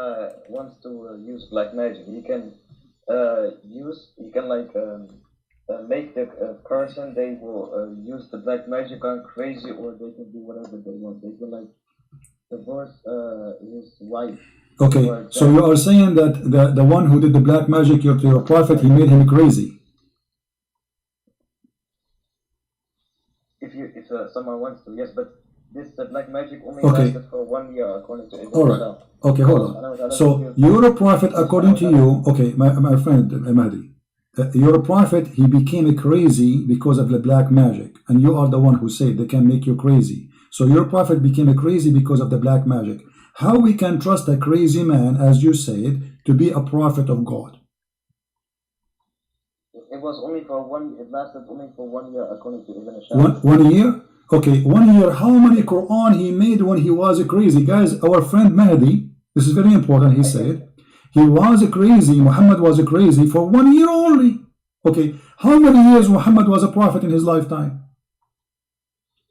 wants to use black magic, he can make the person they will use the black magic on crazy, or they can do whatever they want. They can divorce his wife. Okay, so you are saying that the one who did the black magic to your prophet, he made him crazy. If someone wants to, yes, but this black magic only lasted for 1 year according to Ibn Hisham. Okay, hold on. So your prophet, according to you, okay, my friend Mahdi, your prophet, he became crazy because of the black magic, and you are the one who said they can make you crazy. So your prophet became crazy because of the black magic. How we can trust a crazy man, as you said, to be a prophet of God? It was only for it lasted only for 1 year according to Ibn Hisham. 1 year? Okay, 1 year. How many Quran he made when he was crazy? Guys, our friend Mahdi, this is very important, he said, he was crazy, Muhammad was crazy for 1 year only. Okay, how many years Muhammad was a prophet in his lifetime?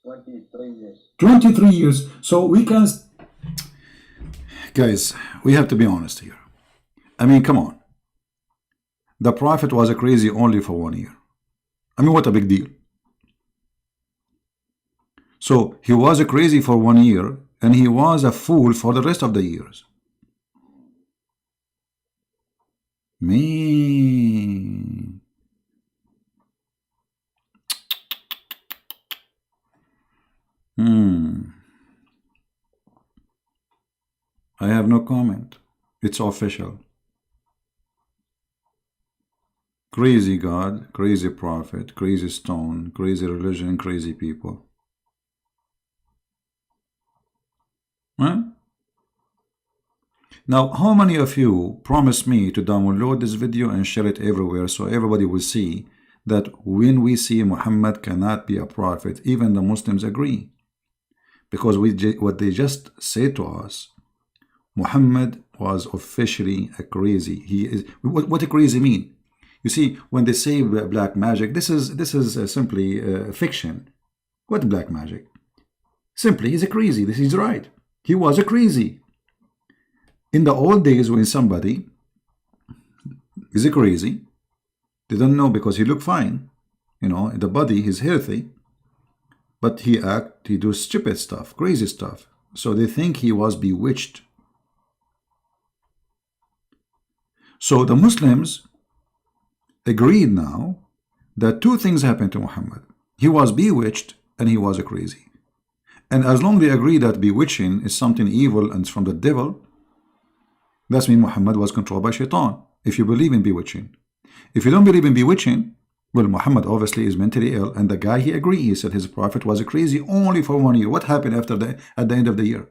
23 years. 23 years. So we can... Guys, we have to be honest here. I mean, come on. The prophet was crazy only for 1 year. I mean, what a big deal. So he was crazy for 1 year, and he was a fool for the rest of the years. Me. I have no comment. It's official. Crazy God, crazy prophet, crazy stone, crazy religion, crazy people. Huh? Now, how many of you promise me to download this video and share it everywhere so everybody will see that when we see Muhammad cannot be a prophet, even the Muslims agree? Because what they just said to us, Muhammad was officially a crazy. He is. What a crazy mean? You see, when they say black magic, this is simply fiction. What black magic? Simply, he's a crazy. This is right. He was a crazy. In the old days, when somebody is a crazy, they don't know because he look fine. You know, in the body, he's healthy. But he do stupid stuff, crazy stuff. So they think he was bewitched. So the Muslims agreed now that two things happened to Muhammad. He was bewitched and he was a crazy. And as long as they agree that bewitching is something evil and it's from the devil, that means Muhammad was controlled by shaitan, if you believe in bewitching. If you don't believe in bewitching, well, Muhammad obviously is mentally ill, and the guy, he agreed. He said his prophet was a crazy only for 1 year. What happened at the end of the year?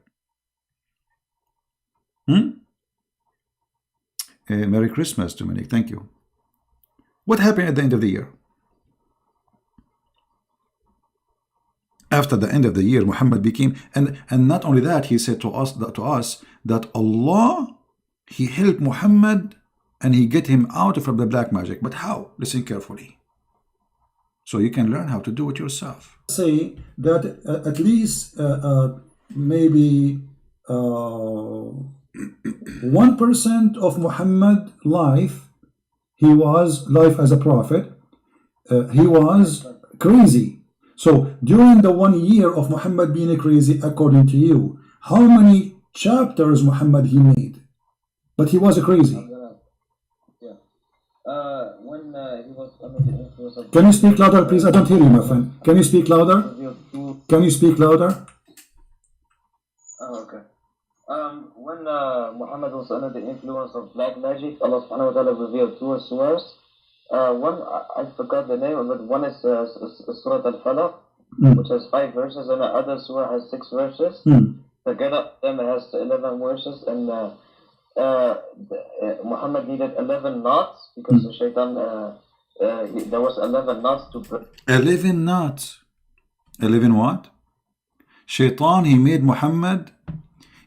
Merry Christmas, Dominic. Thank you. What happened at the end of the year? After the end of the year, Muhammad became, and not only that, he said to us that Allah, he helped Muhammad and he get him out from the black magic. But how? Listen carefully. So you can learn how to do it yourself. Say that at least maybe 1% of Muhammad life, he was life as a prophet, he was crazy. So during the 1 year of Muhammad being crazy, according to you, how many chapters Muhammad he made? But he was crazy. When he was under the influence of... Can you speak louder, please? I don't hear you, my friend. Can you speak louder? Can you speak louder? Oh, okay. When Muhammad was under the influence of black magic, Allah subhanahu wa ta'ala revealed two surahs. One, I forgot the name of it. One is Surah Al-Falaq, which has 5 verses, and the other surah has 6 verses. Together, them has 11 verses, and Muhammad needed 11 knots because the shaitan, there was 11 knots to break. 11 knots. 11 what? Shaitan, he made Muhammad.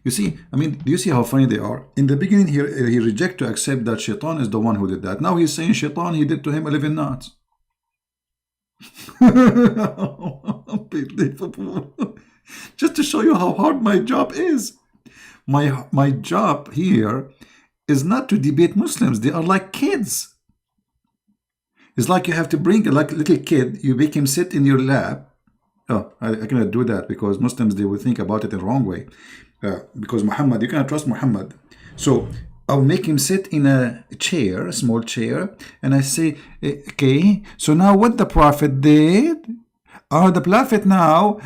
You see, I mean, do you see how funny they are? In the beginning, he rejected to accept that Shaitan is the one who did that. Now he's saying Shaitan, he did to him 11 knots. Just to show you how hard my job is. My job here is not to debate Muslims. They are like kids. It's like you have to bring like a little kid, you make him sit in your lap. Oh, I cannot do that because Muslims, they will think about it the wrong way. Because Muhammad, you cannot trust Muhammad. So I'll make him sit in a chair, a small chair, and I say, okay, so now what the Prophet did? The Prophet now,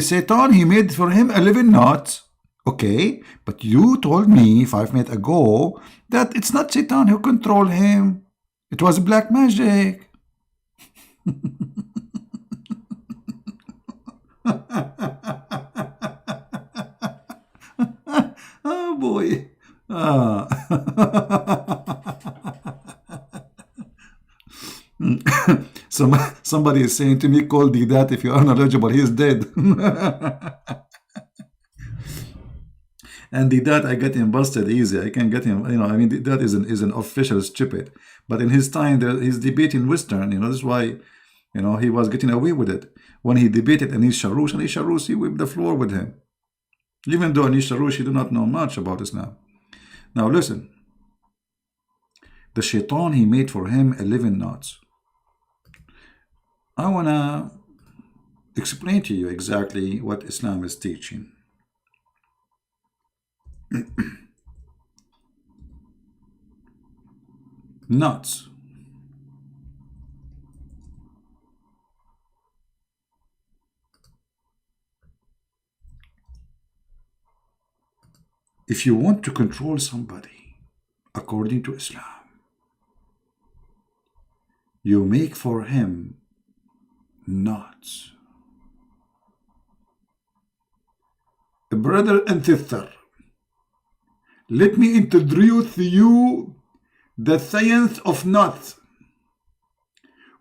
Satan, he made for him 11 knots. Okay, but you told me 5 minutes ago that it's not Satan who controlled him. It was black magic. Oh boy. Somebody is saying to me, call Deedat if you are knowledgeable. He is dead. And Deedat, I get him busted easy. I can get him, you know, I mean, Deedat is an official stupid. But in his time, he's debating Western, you know, that's why, you know, he was getting away with it. When he debated Anis Sharoush, he whipped the floor with him. Even though Anis Sharoush, he do not know much about Islam. Now listen. The Shaitan, he made for him 11 knots. I want to explain to you exactly what Islam is teaching. Knots. If you want to control somebody according to Islam, you make for him knots. Brother and sister, let me introduce you the science of knots,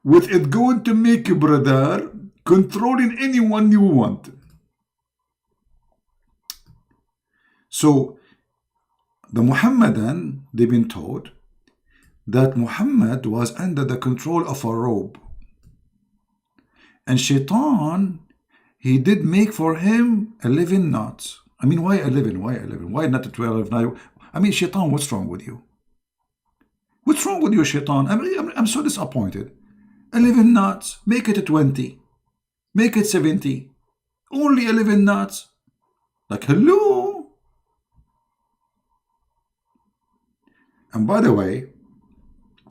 which is going to make you, brother, controlling anyone you want. So the Muhammadan, they've been taught that Muhammad was under the control of a robe. And Shaitan, he did make for him 11 knots. I mean, why 11? Why 11? Why not 12? I mean, Shaitan, what's wrong with you? What's wrong with you, Shaitan? I'm so disappointed. 11 knots. Make it 20. Make it 70. Only 11 knots. Like, hello? And by the way,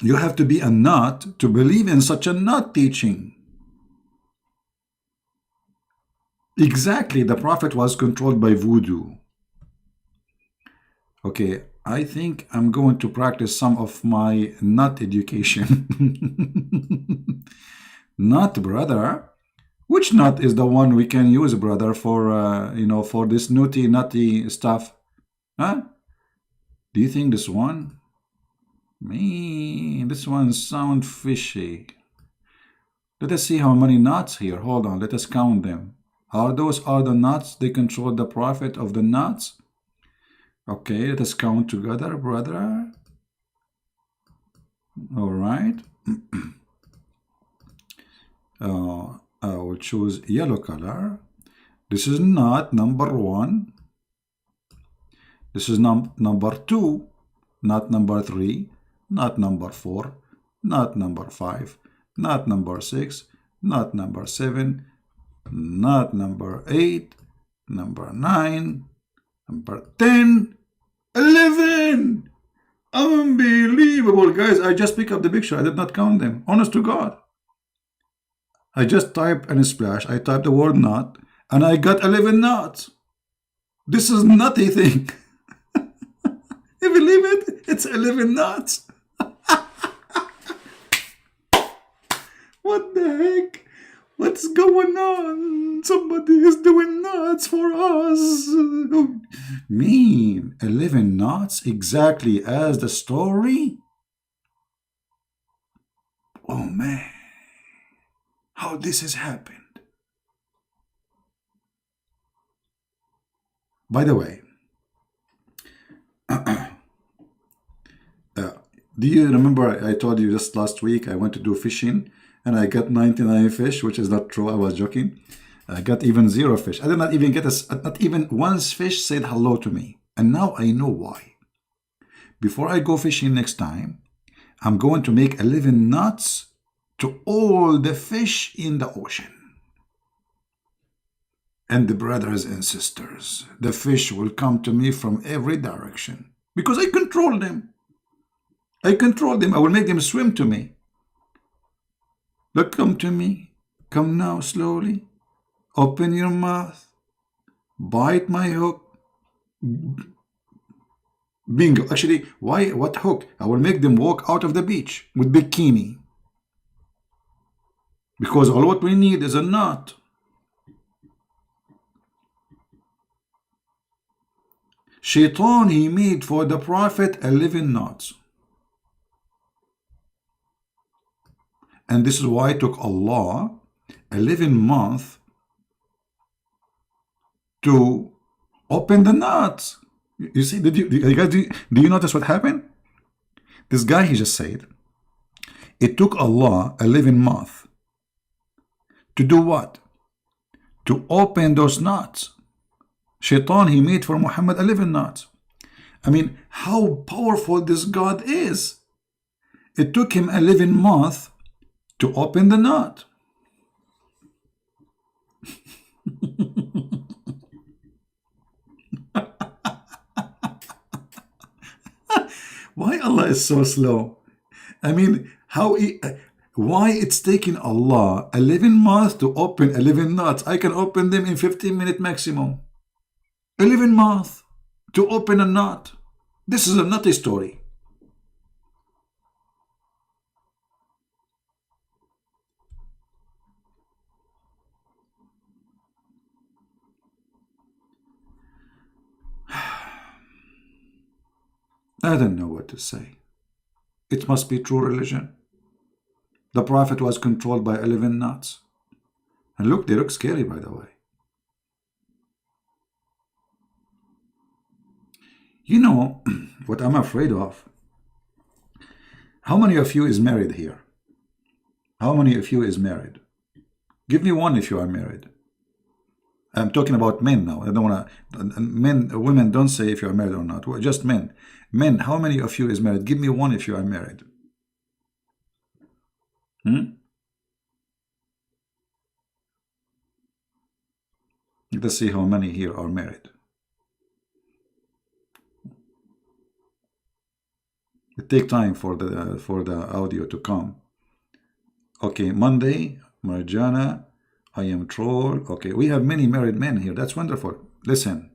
you have to be a nut to believe in such a nut teaching. Exactly, the Prophet was controlled by voodoo. Okay, I think I'm going to practice some of my nut education. Nut, brother? Which nut is the one we can use, brother, for, for this nutty stuff? Huh? Do you think this one? Me, this one sounds fishy. Let us see how many nuts here. Hold on, let us count them. Are those the nuts? They control the Prophet of the nuts? Okay, let us count together, brother. All right. I will choose yellow color. This is nut number 1. This is number 2. Nut number 3. Nut number 4. Nut number 5. Nut number 6. Nut number 7. Nut number 8. Number 9. Number 10. 11. Unbelievable, guys. I just picked up the picture. I did not count them. Honest to God. I just typed in splash. I typed the word nut and I got 11 nuts. This is nutty thing. You believe it? It's 11 nuts. What the heck? What's going on? Somebody is doing nuts for us. Mean 11 nuts exactly as the story? Oh man, how this has happened. By the way, do you remember I told you just last week I went to do fishing and I got 99 fish, which is not true. I was joking. I got even 0 fish. I did not even get not even one fish said hello to me. And now I know why. Before I go fishing next time, I'm going to make 11 nuts to all the fish in the ocean. And the brothers and sisters, the fish will come to me from every direction because I control them. I control them. I will make them swim to me. Look, come to me. Come now, slowly. Open your mouth. Bite my hook. Bingo. Actually, why? What hook? I will make them walk out of the beach with bikini. Because all what we need is a nut. Shaitan, he made for the Prophet 11 nuts. And this is why it took Allah 11 months to open the nuts. You see, do you notice what happened? This guy, he just said, it took Allah 11 months to do what? To open those nuts. Shaitan, he made for Muhammad 11 nuts. I mean, how powerful this God is. It took him 11 months to open the nut. Why Allah is so slow? I mean, why it's taking Allah 11 months to open 11 nuts? I can open them in 15 minutes maximum. 11 months to open a nut. This is a nutty story. I don't know what to say. It must be true religion. The Prophet was controlled by 11 nuts. And look, they look scary, by the way. You know what I'm afraid of? How many of you is married here? How many of you is married? Give me one if you are married. I'm talking about men now. I don't want to. Women don't say if you are married or not. Just men. Men, how many of you is married? Give me one if you are married. Let's see how many here are married. It takes time for the audio to come. Okay, Monday, Marjana, I am troll. Okay, we have many married men here. That's wonderful. Listen,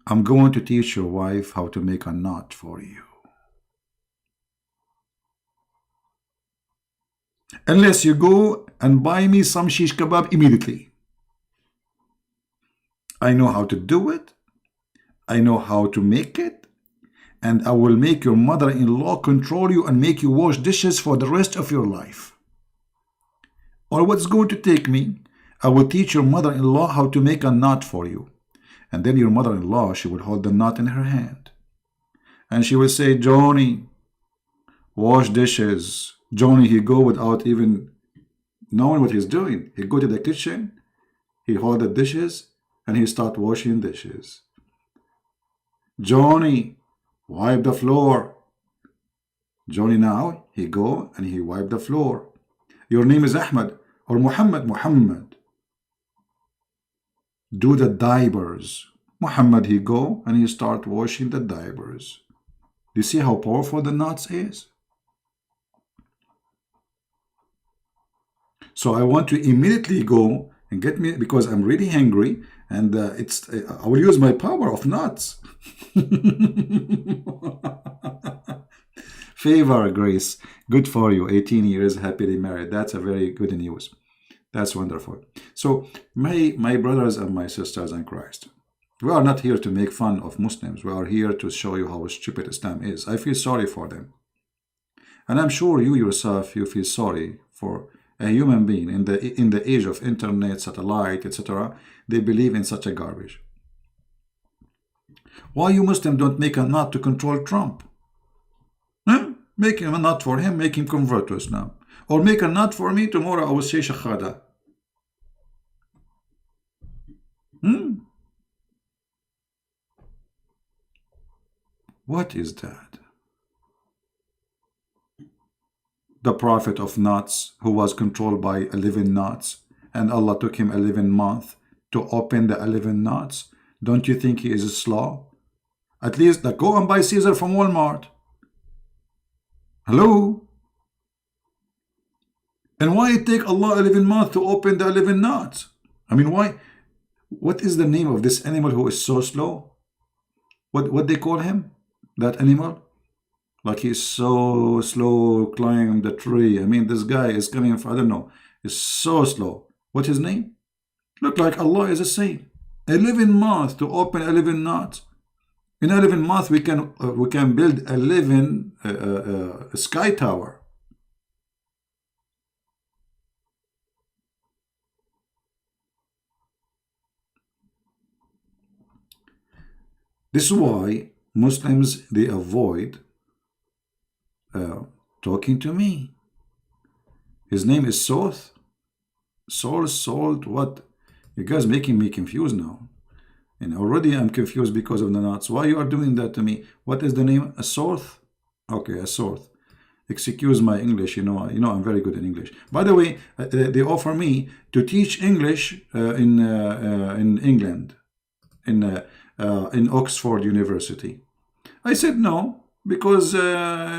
I'm going to teach your wife how to make a knot for you. Unless you go and buy me some shish kebab immediately. I know how to do it. I know how to make it. And I will make your mother-in-law control you and make you wash dishes for the rest of your life. Or what's going to take me, I will teach your mother-in-law how to make a knot for you. And then your mother-in-law, she will hold the knot in her hand. And she will say, Johnny, wash dishes. Johnny, he go without even knowing what he's doing. He go to the kitchen, he hold the dishes, and he start washing dishes. Johnny, wipe the floor. Johnny now, he go and he wipe the floor. Your name is Ahmed or Muhammad. Muhammad, do the diapers. Muhammad, he go and he start washing the diapers. Do you see how powerful the knots is? So I want to immediately go and get me, because I'm really hungry, and I will use my power of knots. Favor, Grace, good for you. 18 years, happily married. That's a very good news. That's wonderful. So my brothers and my sisters in Christ, we are not here to make fun of Muslims. We are here to show you how stupid Islam is. I feel sorry for them. And I'm sure you yourself, you feel sorry for a human being in the age of internet, satellite, etc. They believe in such a garbage. Why you Muslims don't make a knot to control Trump? Make him a knot for him, make him convert to Islam. Or make a knot for me, tomorrow I will say Shahada. What is that? The prophet of knots, who was controlled by 11 knots, and Allah took him 11 months to open the 11 knots. Don't you think he is slow? At least go and buy Caesar from Walmart. Hello? And why it take Allah 11 months to open the 11 knots? I mean, why? What is the name of this animal who is so slow? What they call him? That animal? Like he's so slow climbing the tree. I mean, this guy is coming from, I don't know, is so slow. What's his name? Look like Allah is a saint. 11 months to open 11 knots. In 11 months, we can build 11 sky tower. This is why Muslims, they avoid talking to me. His name is Soth. Salt, what? You guys making me confused now. And already I'm confused because of the knots. Why you are doing that to me? What is the name? A Soth? Okay, a Soth. Excuse my English, you know I'm very good in English. By the way, they offer me to teach English in England, in Oxford University. I said no, because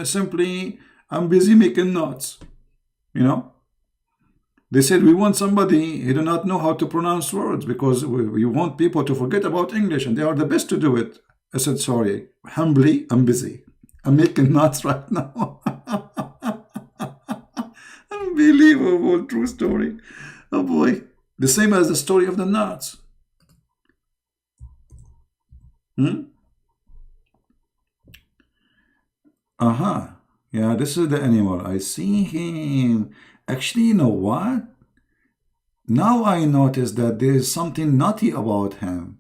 simply I'm busy making knots, They said, we want somebody who do not know how to pronounce words, because we want people to forget about English, and they are the best to do it. I said, sorry, humbly, I'm busy. I'm making knots right now. Unbelievable, true story. Oh boy. The same as the story of the knots. Yeah, this is the animal. I see him. Actually, you know what? Now I notice that there is something naughty about him.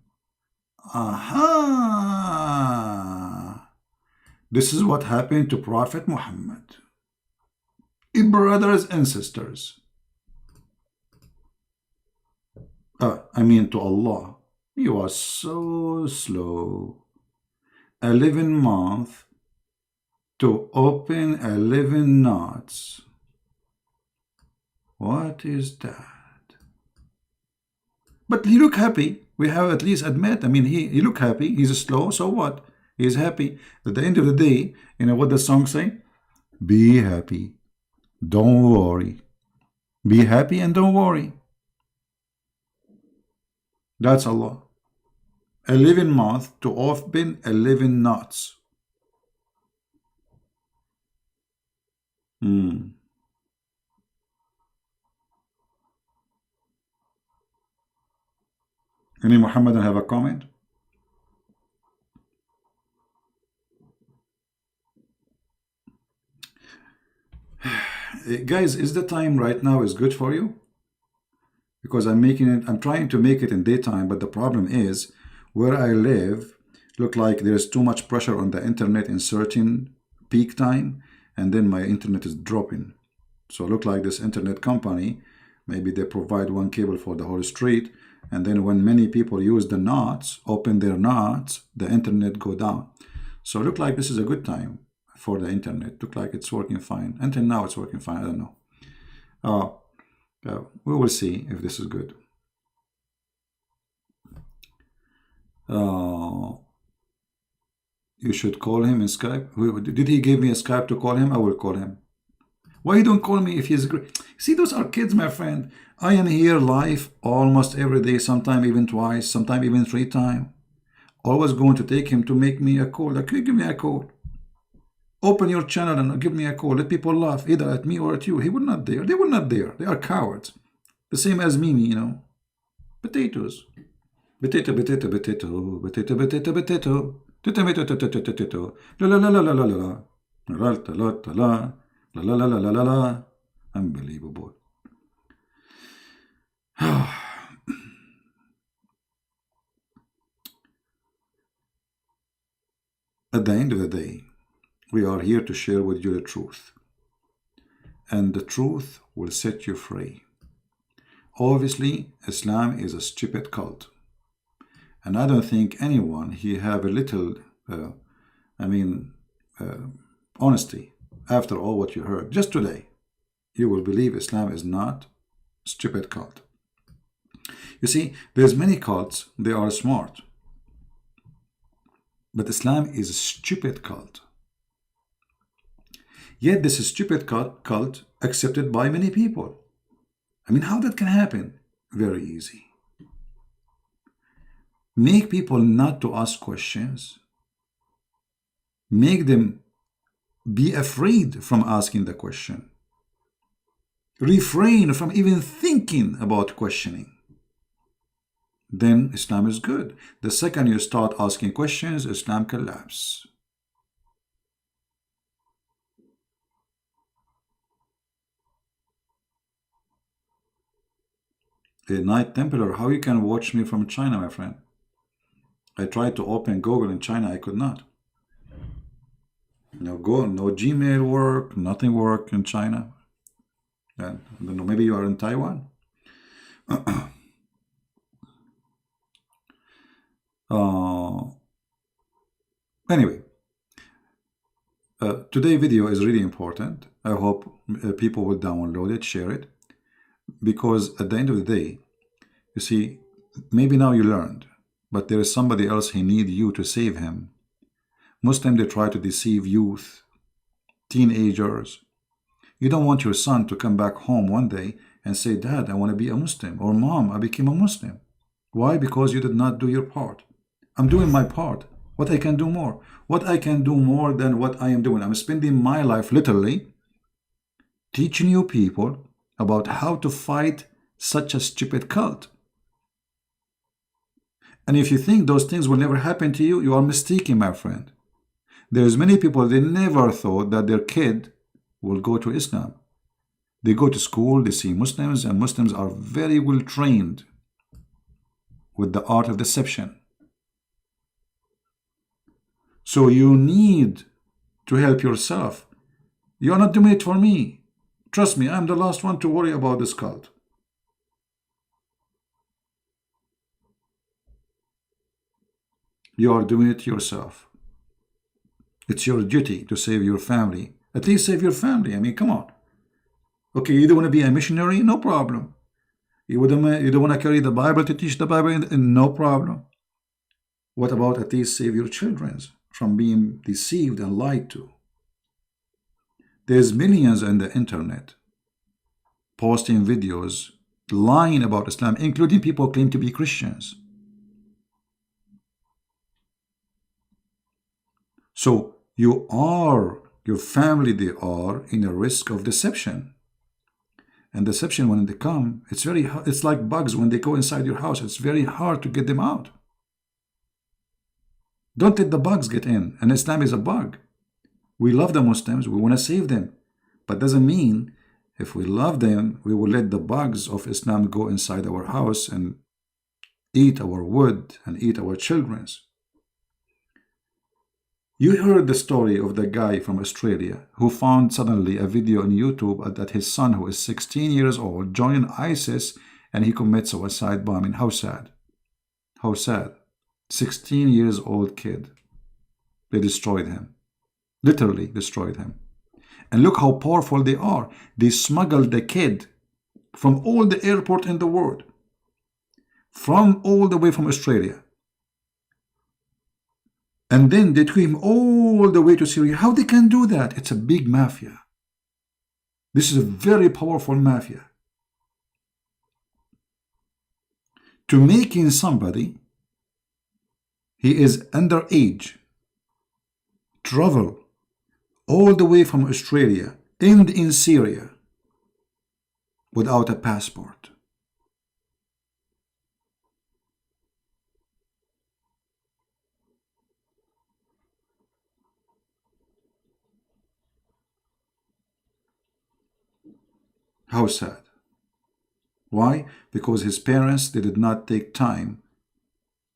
This is what happened to Prophet Muhammad. Brothers and sisters. I mean to Allah. He was so slow. 11 months to open 11 knots. What is that? But he look happy. We have at least admit. I mean, he look happy. He's slow. So what? He's happy. At the end of the day, you know what the song say? Be happy. Don't worry. Be happy and don't worry. That's Allah. 11 months to open 11 knots. Any Muhammadan have a comment? Guys, is the time right now is good for you? Because I'm trying to make it in daytime, but the problem is where I live, look like there's too much pressure on the internet in certain peak time, and then my internet is dropping. So look like this internet company, maybe they provide one cable for the whole street, and then when many people use the knots, open their knots, the internet go down. So look like this is a good time for the internet. Look like it's working fine. Until now it's working fine. I don't know. We will see if this is good. You should call him in Skype. Did he give me a Skype to call him? I will call him. Why you don't call me if he's great? See, those are kids, my friend. I am here live almost every day, sometimes even twice, sometimes even 3 times. Always going to take him to make me a call. Like, give me a call. Open your channel and give me a call. Let people laugh either at me or at you. He will not dare. They will not dare. They are cowards. The same as Mimi, you know. Potatoes. Potato, potato, potato, potato, potato, potato. Tomato, tomato, tomato. La la la la la la la. La la la la la. La la la la la la la. Unbelievable. At the end of the day, we are here to share with you the truth. And the truth will set you free. Obviously, Islam is a stupid cult. And I don't think anyone here have a little, honesty. After all what you heard just today, you will believe Islam is not a stupid cult. You see, there's many cults, they are smart. But Islam is a stupid cult. Yet this is stupid cult accepted by many people. I mean, how that can happen? Very easy. Make people not to ask questions. Make them be afraid from asking the question. Refrain from even thinking about questioning. Then Islam is good. The second you start asking questions, Islam collapses. A Knight Templar, how you can watch me from China, my friend? I tried to open Google in China, I could not. No Gmail work, nothing work in China. And I don't know, maybe you are in Taiwan. Anyway, today's video is really important. I hope people will download it, share it, because at the end of the day, you see, maybe now you learned, but there is somebody else who needs you to save him. Muslims, they try to deceive youth, teenagers. You don't want your son to come back home one day and say, Dad, I want to be a Muslim, or Mom, I became a Muslim. Why? Because you did not do your part. I'm doing my part. What I can do more? What I can do more than what I am doing? I'm spending my life literally teaching you people about how to fight such a stupid cult. And if you think those things will never happen to you, you are mistaken, my friend. There's many people, they never thought that their kid will go to Islam. They go to school, they see Muslims, and Muslims are very well trained with the art of deception. So you need to help yourself. You are not doing it for me. Trust me, I'm the last one to worry about this cult. You are doing it yourself. It's your duty to save your family. At least save your family. I mean, come on. Okay, you don't want to be a missionary? No problem. You don't want to carry the Bible to teach the Bible? No problem. What about at least save your children from being deceived and lied to? There's millions on the internet posting videos lying about Islam, including people who claim to be Christians. So you are, your family, they are in a risk of deception. And deception, when they come, it's like bugs when they go inside your house. It's very hard to get them out. Don't let the bugs get in. And Islam is a bug. We love the Muslims. We want to save them. But doesn't mean if we love them, we will let the bugs of Islam go inside our house and eat our wood and eat our children's. You heard the story of the guy from Australia who found suddenly a video on YouTube that his son, who is 16 years old, joined ISIS and he commits suicide bombing. How sad. How sad. 16 years old kid. They destroyed him. Literally destroyed him. And look how powerful they are. They smuggled the kid from all the airport in the world. From all the way from Australia. And then they took him all the way to Syria. How they can do that? It's a big mafia. This is a very powerful mafia. To making somebody, he is underage, travel all the way from Australia, end in Syria, without a passport. How sad. Why? Because his parents, they did not take time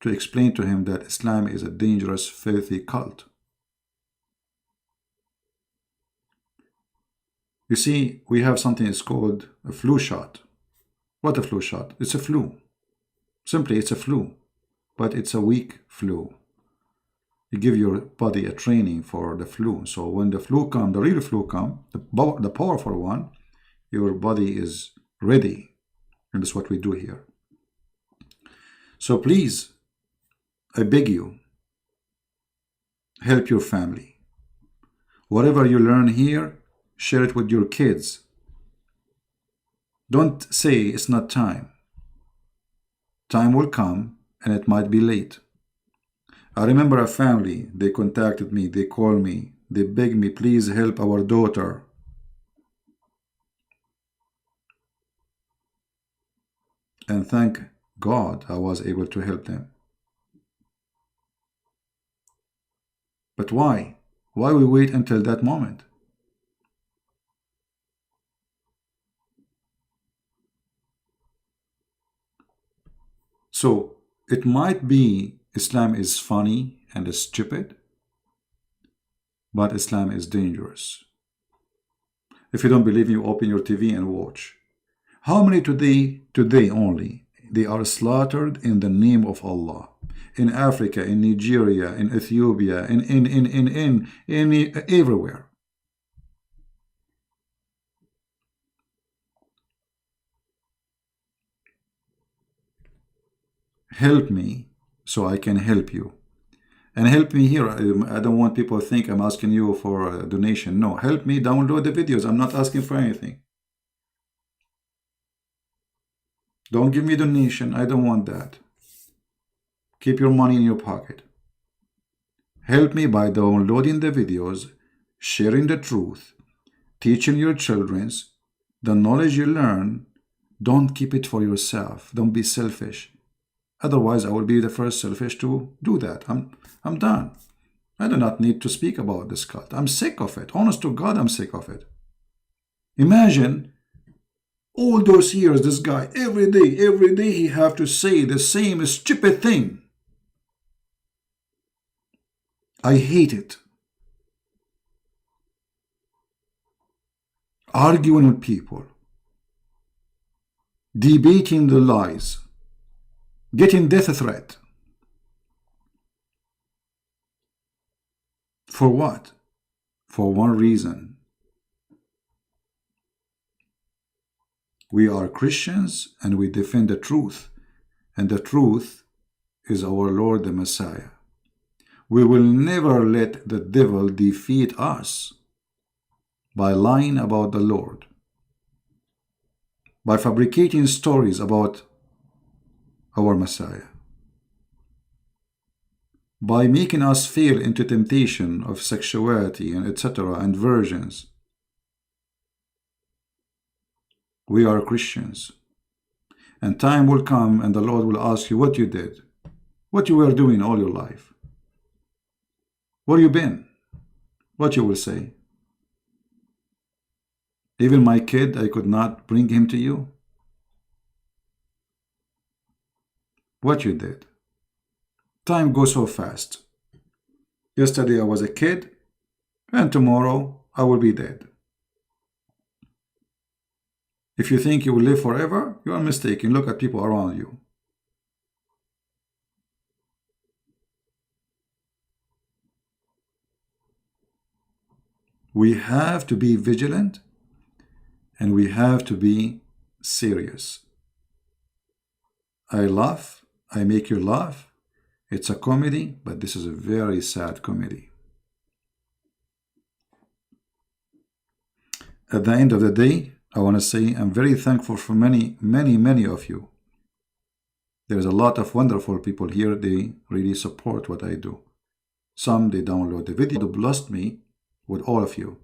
to explain to him that Islam is a dangerous, filthy cult. You see, we have something that's called a flu shot. What a flu shot? It's a flu. Simply, it's a flu. But it's a weak flu. You give your body a training for the flu. So when the flu comes, the real flu comes, the powerful one, your body is ready. And that's what we do here. So please, I beg you, help your family. Whatever you learn here, share it with your kids. Don't say it's not time. Time will come and it might be late. I remember a family, they contacted me, they called me, they begged me, please help our daughter. And thank God I was able to help them. But why? Why we wait until that moment? So it might be Islam is funny and is stupid, but Islam is dangerous. If you don't believe me, you open your TV and watch. How many today only, they are slaughtered in the name of Allah? In Africa, in Nigeria, in Ethiopia, in everywhere. Help me so I can help you. And help me here. I don't want people to think I'm asking you for a donation. No, help me download the videos. I'm not asking for anything. Don't give me a donation. I don't want that. Keep your money in your pocket. Help me by downloading the videos, sharing the truth, teaching your children the knowledge you learn. Don't keep it for yourself. Don't be selfish. Otherwise, I will be the first selfish to do that. I'm done. I do not need to speak about this cult. I'm sick of it. Honest to God, I'm sick of it. Imagine all those years, this guy, every day he have to say the same stupid thing. I hate it. arguing with people, debating the lies, getting death threat. For what? For one reason. We are Christians and we defend the truth, and the truth is our Lord the Messiah. We will never let the devil defeat us by lying about the Lord, by fabricating stories about our Messiah, by making us fall into temptation of sexuality and etc. and virgins. We are Christians, and time will come and the Lord will ask you what you did, what you were doing all your life, where you been, what you will say. Even my kid, I could not bring him to you. What you did. Time goes so fast. Yesterday I was a kid, and tomorrow I will be dead. If you think you will live forever, you are mistaken. Look at people around you. We have to be vigilant, and we have to be serious. I laugh, I make you laugh. It's a comedy, but this is a very sad comedy. At the end of the day, I want to say I'm very thankful for many of you. There's a lot of wonderful people here. They really support what I do. Some, they download the video. They've blessed me with all of you.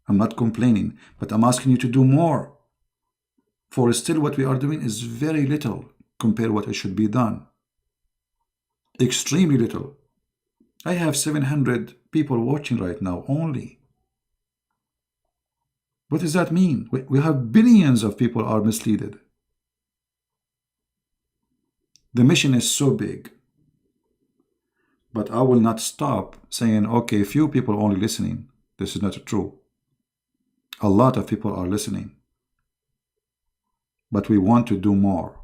I'm not complaining, but I'm asking you to do more. For still what we are doing is very little compared to what it should be done. Extremely little. I have 700 people watching right now only. What does that mean? We have billions of people are misled. The mission is so big. But I will not stop saying, okay, few people only listening. This is not true. A lot of people are listening. But we want to do more.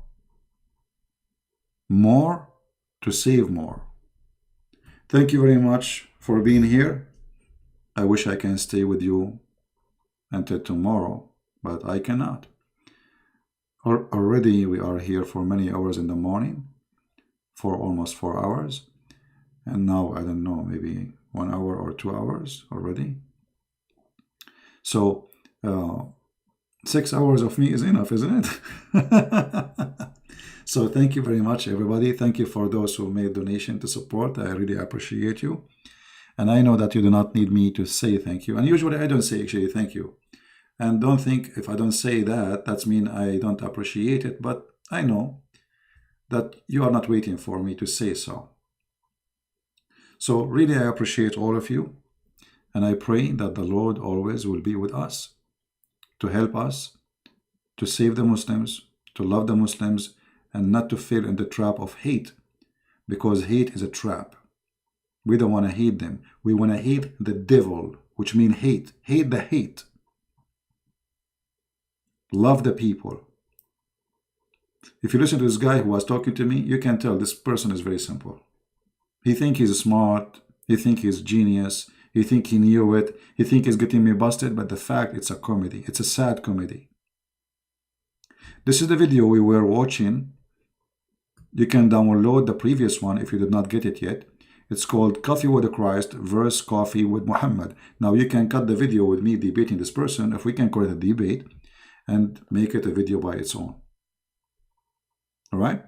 More to save more. Thank you very much for being here. I wish I can stay with you until tomorrow, but I cannot. Already we are here for many hours in the morning, for almost 4 hours, and now I don't know, maybe 1 hour or 2 hours already. So 6 hours of me is enough, isn't it? So thank you very much, everybody. Thank you for those who made donation to support. I really appreciate you. And I know that you do not need me to say thank you. And usually I don't say actually thank you. And don't think if I don't say that, that's mean I don't appreciate it. But I know that you are not waiting for me to say so. So really I appreciate all of you. And I pray that the Lord always will be with us, to help us, to save the Muslims, to love the Muslims, and not to fall in the trap of hate. Because hate is a trap. We don't want to hate them. We want to hate the devil, which means hate. Hate the hate. Love the people. If you listen to this guy who was talking to me, you can tell this person is very simple. He thinks he's smart. He thinks he's genius. He thinks he knew it. He thinks he's getting me busted. But the fact, it's a comedy. It's a sad comedy. This is the video we were watching. You can download the previous one if you did not get it yet. It's called Coffee with Christ versus Coffee with Muhammad. Now you can cut the video with me debating this person, if we can call it a debate, and make it a video by its own. All right?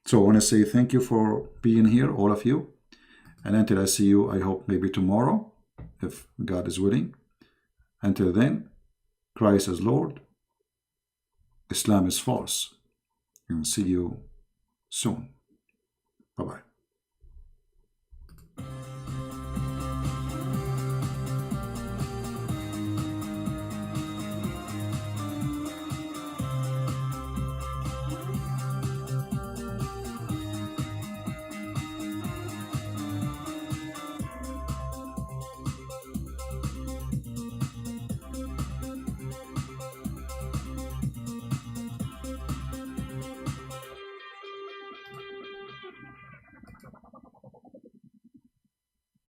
So I want to say thank you for being here, all of you. And until I see you, I hope maybe tomorrow, if God is willing. Until then, Christ is Lord. Islam is false. And see you soon. Bye-bye.